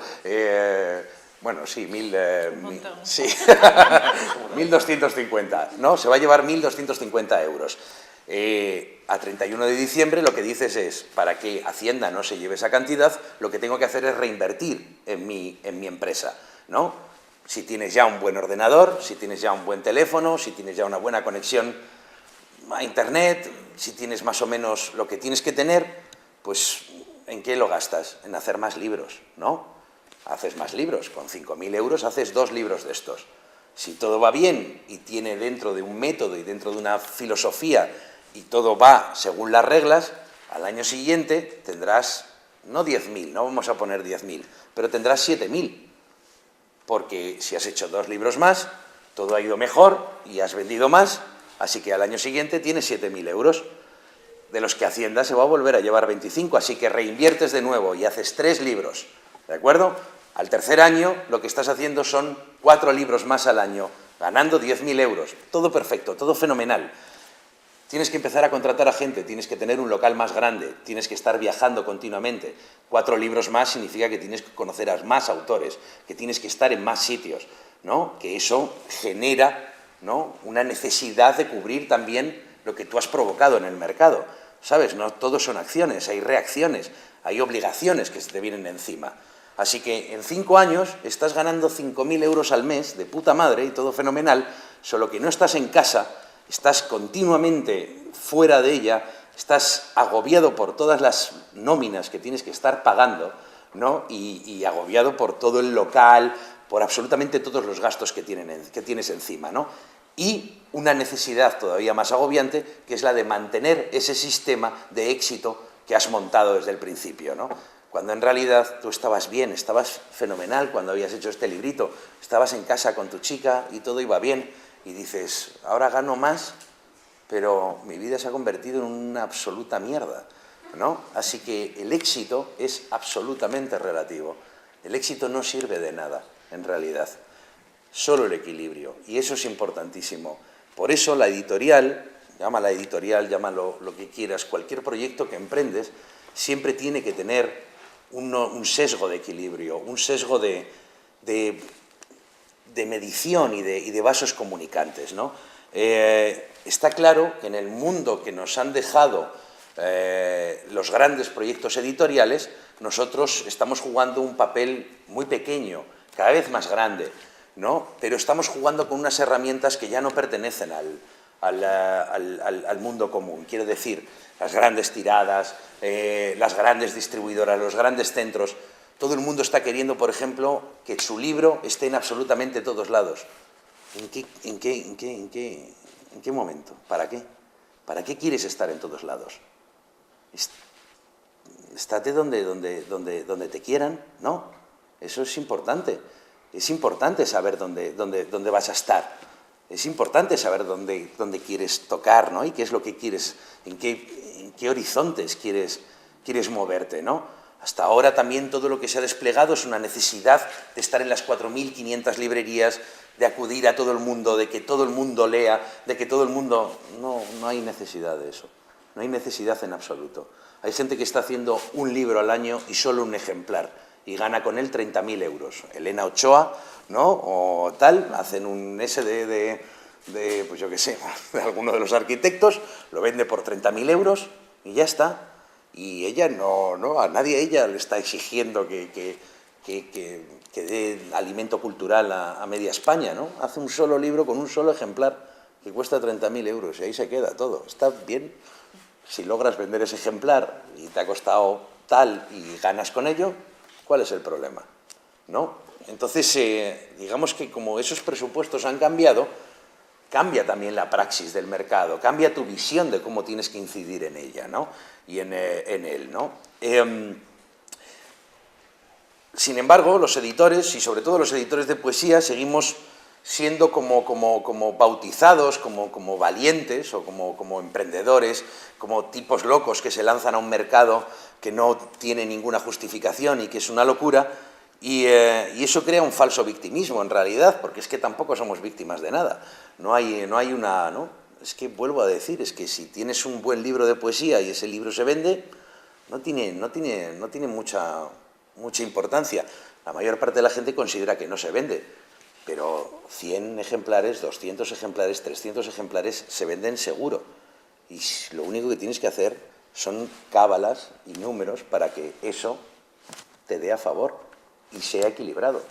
bueno, sí, 1.250, ¿no? Se va a llevar 1.250 euros. A 31 de diciembre lo que dices es, para que Hacienda no se lleve esa cantidad, lo que tengo que hacer es reinvertir en mi empresa, ¿no? Si tienes ya un buen ordenador, si tienes ya un buen teléfono, si tienes ya una buena conexión a Internet, si tienes más o menos lo que tienes que tener, pues ¿en qué lo gastas? En hacer más libros, ¿no? Haces más libros, con 5.000 euros haces 2 libros de estos. Si todo va bien y tiene dentro de un método y dentro de una filosofía y todo va según las reglas, al año siguiente tendrás, no 10.000, no vamos a poner 10.000, pero tendrás 7.000. Porque si has hecho 2 libros más, todo ha ido mejor y has vendido más, así que al año siguiente tienes 7.000 euros, de los que Hacienda se va a volver a llevar 25, así que reinviertes de nuevo y haces 3 libros, ¿de acuerdo? Al tercer año lo que estás haciendo son 4 libros más al año, ganando 10.000 euros, todo perfecto, todo fenomenal. Tienes que empezar a contratar a gente, tienes que tener un local más grande, tienes que estar viajando continuamente. 4 libros más significa que tienes que conocer a más autores, que tienes que estar en más sitios, ¿no? Que eso genera, ¿no?, una necesidad de cubrir también lo que tú has provocado en el mercado. ¿Sabes? No todos son acciones, hay reacciones, hay obligaciones que se te vienen encima. Así que en 5 años estás ganando 5.000 euros al mes, de puta madre y todo fenomenal, solo que no estás en casa, estás continuamente fuera de ella, estás agobiado por todas las nóminas que tienes que estar pagando, ¿no? Y agobiado por todo el local, por absolutamente todos los gastos que tienes encima, ¿no? Y una necesidad todavía más agobiante, que es la de mantener ese sistema de éxito que has montado desde el principio, ¿no? Cuando en realidad tú estabas bien, estabas fenomenal cuando habías hecho este librito, estabas en casa con tu chica y todo iba bien, y dices, ahora gano más, pero mi vida se ha convertido en una absoluta mierda, ¿no? Así que el éxito es absolutamente relativo. El éxito no sirve de nada, en realidad. Solo el equilibrio, y eso es importantísimo. Por eso la editorial, llámalo lo que quieras, cualquier proyecto que emprendes, siempre tiene que tener un sesgo de equilibrio, un sesgo de medición y de vasos comunicantes, ¿no? Está claro que en el mundo que nos han dejado los grandes proyectos editoriales, nosotros estamos jugando un papel muy pequeño, cada vez más grande, ¿no? Pero estamos jugando con unas herramientas que ya no pertenecen al mundo común. Quiero decir, las grandes tiradas, las grandes distribuidoras, los grandes centros. Todo el mundo está queriendo, por ejemplo, que su libro esté en absolutamente todos lados. ¿En qué momento? ¿Para qué? ¿Para qué quieres estar en todos lados? Estate donde te quieran, ¿no? Eso es importante. Es importante saber dónde vas a estar. Es importante saber dónde quieres tocar, ¿no? Y qué es lo que quieres, en qué horizontes quieres moverte, ¿no? Hasta ahora también todo lo que se ha desplegado es una necesidad de estar en las 4.500 librerías, de acudir a todo el mundo, de que todo el mundo lea, de que todo el mundo... No hay necesidad de eso. No hay necesidad en absoluto. Hay gente que está haciendo un libro al año y solo un ejemplar, y gana con él 30.000 euros. Elena Ochoa, ¿no?, o tal, hacen un ese de de, pues yo qué sé, de alguno de los arquitectos, lo vende por 30.000 euros y ya está. Y ella a nadie ella le está exigiendo que dé alimento cultural a media España, ¿no? Hace un solo libro con un solo ejemplar que cuesta 30.000 euros y ahí se queda todo. Está bien. Si logras vender ese ejemplar y te ha costado tal y ganas con ello, ¿cuál es el problema? ¿No? Entonces, digamos que como esos presupuestos han cambiado, cambia también la praxis del mercado, cambia tu visión de cómo tienes que incidir en ella, ¿no? Y en él, ¿no? Sin embargo, los editores, y sobre todo los editores de poesía, seguimos siendo como bautizados, como valientes o como emprendedores, como tipos locos que se lanzan a un mercado que no tiene ninguna justificación y que es una locura, y eso crea un falso victimismo en realidad, porque es que tampoco somos víctimas de nada. No hay una... ¿no? Es que vuelvo a decir, es que si tienes un buen libro de poesía y ese libro se vende, no tiene mucha importancia. La mayor parte de la gente considera que no se vende, pero 100 ejemplares, 200 ejemplares, 300 ejemplares se venden seguro. Y lo único que tienes que hacer son cábalas y números para que eso te dé a favor y sea equilibrado.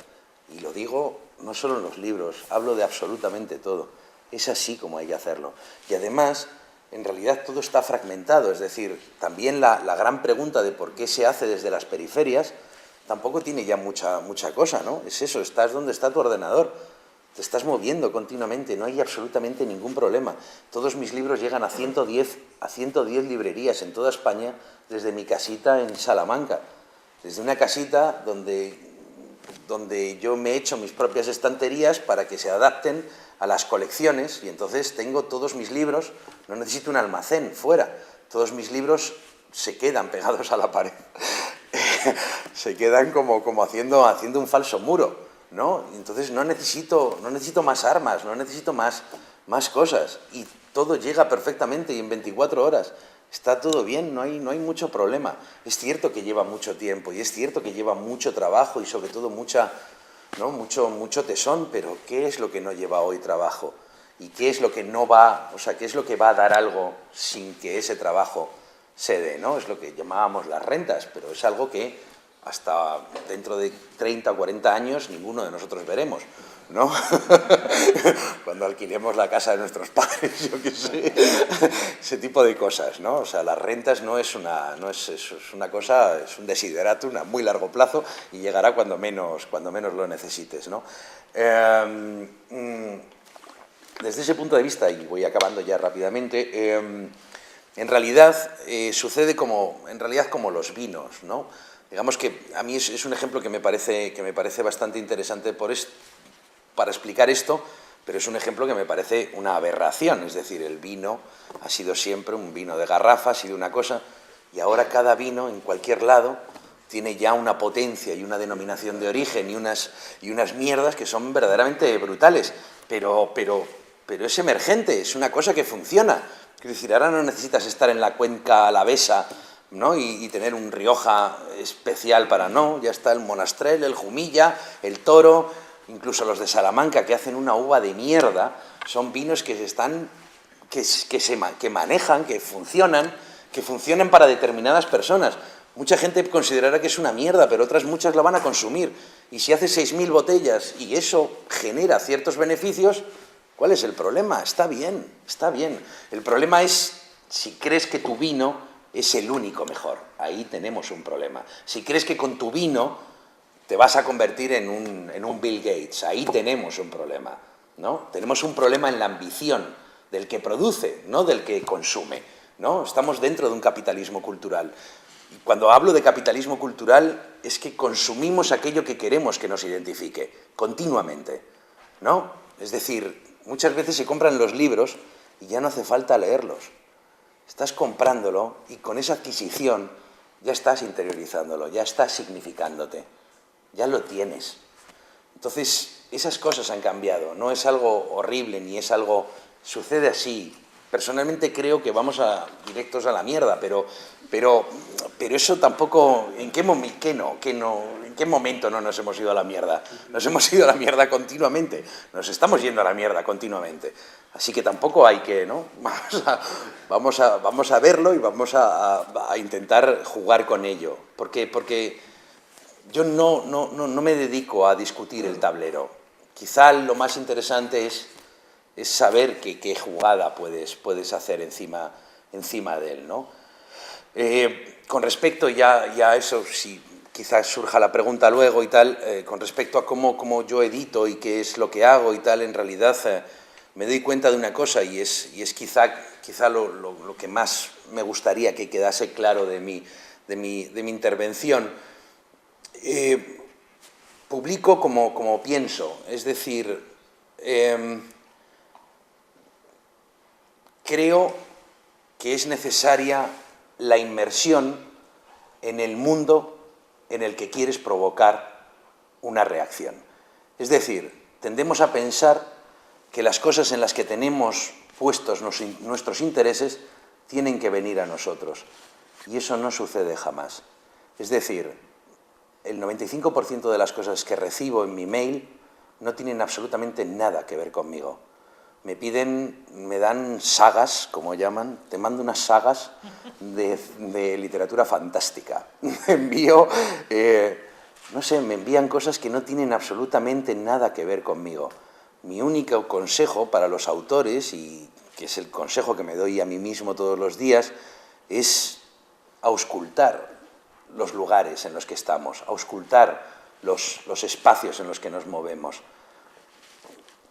Y lo digo no solo en los libros, hablo de absolutamente todo. Es así como hay que hacerlo. Y además, en realidad todo está fragmentado, es decir, también la gran pregunta de por qué se hace desde las periferias tampoco tiene ya mucha cosa, ¿no? Es eso, estás donde está tu ordenador, te estás moviendo continuamente, no hay absolutamente ningún problema. Todos mis libros llegan a 110 librerías en toda España desde mi casita en Salamanca, desde una casita donde yo me he hecho mis propias estanterías para que se adapten a las colecciones, y entonces tengo todos mis libros, no necesito un almacén fuera, todos mis libros se quedan pegados a la pared. Se quedan como haciendo un falso muro, ¿no? Entonces no necesito más armas, no necesito más cosas, y todo llega perfectamente y en 24 horas. Está todo bien, no hay mucho problema. Es cierto que lleva mucho tiempo y es cierto que lleva mucho trabajo y sobre todo mucho tesón, pero ¿qué es lo que no lleva hoy trabajo? ¿Y qué es lo que no va, qué es lo que va a dar algo sin que ese trabajo se dé, ¿no? Es lo que llamábamos las rentas, pero es algo que hasta dentro de 30 o 40 años ninguno de nosotros veremos, ¿no? Cuando alquilemos la casa de nuestros padres, yo qué sé, ese tipo de cosas, ¿no? O sea, las rentas es una cosa, es un desideratum a muy largo plazo y llegará cuando menos lo necesites, ¿no? Desde ese punto de vista, y voy acabando ya rápidamente, en realidad sucede como los vinos, ¿no? Digamos que a mí es un ejemplo que me parece bastante interesante para explicar esto, pero es un ejemplo que me parece una aberración. Es decir, el vino ha sido siempre un vino de garrafa, ha sido una cosa, y ahora cada vino en cualquier lado tiene ya una potencia y una denominación de origen y unas mierdas que son verdaderamente brutales, pero es emergente, es una cosa que funciona. Es decir, ahora no necesitas estar en la cuenca alavesa, ¿no? y tener un Rioja especial ya está el Monastrell, el Jumilla, el Toro, incluso los de Salamanca, que hacen una uva de mierda, son vinos que manejan, que funcionan para determinadas personas. Mucha gente considerará que es una mierda, pero otras muchas la van a consumir. Y si hace 6.000 botellas y eso genera ciertos beneficios, ¿cuál es el problema? Está bien, está bien. El problema es si crees que tu vino es el único mejor. Ahí tenemos un problema. Si crees que con tu vino te vas a convertir en un Bill Gates, ahí tenemos un problema, ¿no? Tenemos un problema en la ambición del que produce, no del que consume, ¿no? Estamos dentro de un capitalismo cultural. Y cuando hablo de capitalismo cultural es que consumimos aquello que queremos que nos identifique, continuamente, ¿no? Es decir, muchas veces se compran los libros y ya no hace falta leerlos. Estás comprándolo y con esa adquisición ya estás interiorizándolo, ya estás significándote, ya lo tienes. Entonces, esas cosas han cambiado, no es algo horrible ni es algo... Sucede así, personalmente creo que vamos directos a la mierda, pero eso tampoco... ¿En qué momento no nos hemos ido a la mierda? Nos hemos ido a la mierda continuamente, nos estamos yendo a la mierda continuamente. Así que tampoco hay que, ¿no? Vamos a verlo y vamos a intentar jugar con ello. Porque yo no me dedico a discutir el tablero. Quizá lo más interesante es saber qué jugada puedes hacer encima de él, ¿no? Con respecto ya a eso, si quizás surja la pregunta luego y tal, con respecto a cómo yo edito y qué es lo que hago y tal, en realidad me doy cuenta de una cosa y es quizá lo que más me gustaría que quedase claro de mi intervención. Publico como pienso, es decir, creo que es necesaria la inmersión en el mundo en el que quieres provocar una reacción. Es decir, tendemos a pensar que las cosas en las que tenemos puestos nuestros intereses tienen que venir a nosotros. Y eso no sucede jamás. Es decir, el 95% de las cosas que recibo en mi mail no tienen absolutamente nada que ver conmigo. Me dan sagas, como llaman, te mando unas sagas de literatura fantástica. No sé, me envían cosas que no tienen absolutamente nada que ver conmigo. Mi único consejo para los autores, y que es el consejo que me doy a mí mismo todos los días, es auscultar los lugares en los que estamos, auscultar los espacios en los que nos movemos,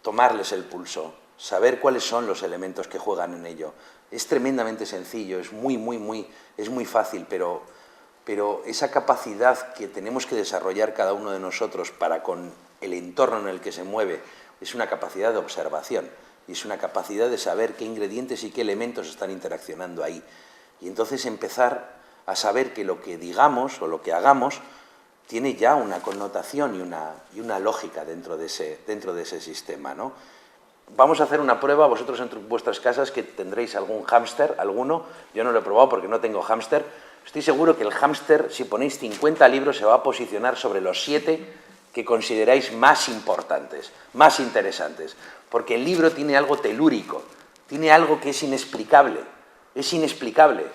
tomarles el pulso, saber cuáles son los elementos que juegan en ello. Es tremendamente sencillo, es muy fácil, pero esa capacidad que tenemos que desarrollar cada uno de nosotros para con el entorno en el que se mueve es una capacidad de observación y es una capacidad de saber qué ingredientes y qué elementos están interaccionando ahí. Y entonces empezar a saber que lo que digamos o lo que hagamos tiene ya una connotación y una lógica dentro de ese sistema, ¿no? Vamos a hacer una prueba, vosotros en vuestras casas que tendréis algún hámster, alguno. Yo no lo he probado porque no tengo hámster. Estoy seguro que el hámster, si ponéis 50 libros, se va a posicionar sobre los 7 que consideráis más importantes, más interesantes. Porque el libro tiene algo telúrico, tiene algo que es inexplicable. Es inexplicable.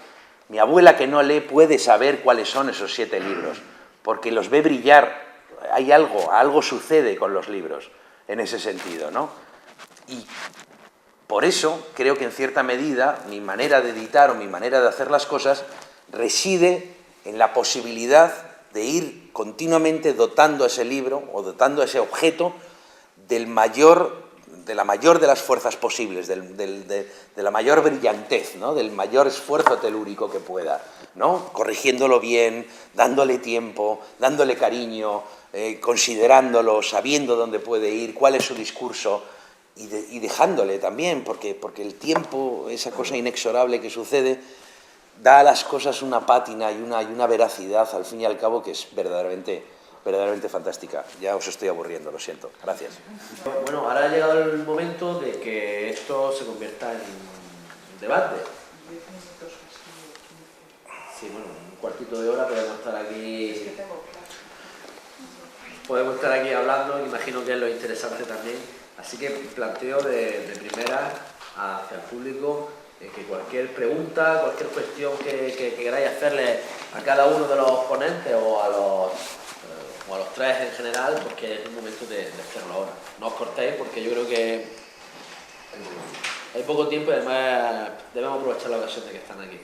Mi abuela que no lee puede saber cuáles son esos 7 libros, porque los ve brillar. Hay algo sucede con los libros en ese sentido, ¿no? Y por eso creo que en cierta medida mi manera de editar o mi manera de hacer las cosas reside en la posibilidad de ir continuamente dotando a ese libro o dotando a ese objeto de la mayor de las fuerzas posibles, de la mayor brillantez, ¿no? Del mayor esfuerzo telúrico que pueda, ¿no? Corrigiéndolo bien, dándole tiempo, dándole cariño, considerándolo, sabiendo dónde puede ir, cuál es su discurso. Y dejándole también, porque el tiempo, esa cosa inexorable que sucede, da a las cosas una pátina y una veracidad, al fin y al cabo, que es verdaderamente fantástica. Ya os estoy aburriendo, lo siento. Gracias. Bueno, ahora ha llegado el momento de que esto se convierta en debate. 10 minutos así. Sí, bueno, un cuartito de hora podemos estar aquí. Podemos estar aquí hablando, imagino que es lo interesante también. Así que planteo de primera hacia el público que cualquier pregunta, cualquier cuestión que queráis hacerle a cada uno de los ponentes o a los 3 en general, porque es el momento de hacerlo ahora. No os cortéis porque yo creo que hay poco tiempo y además debemos aprovechar la ocasión de que están aquí.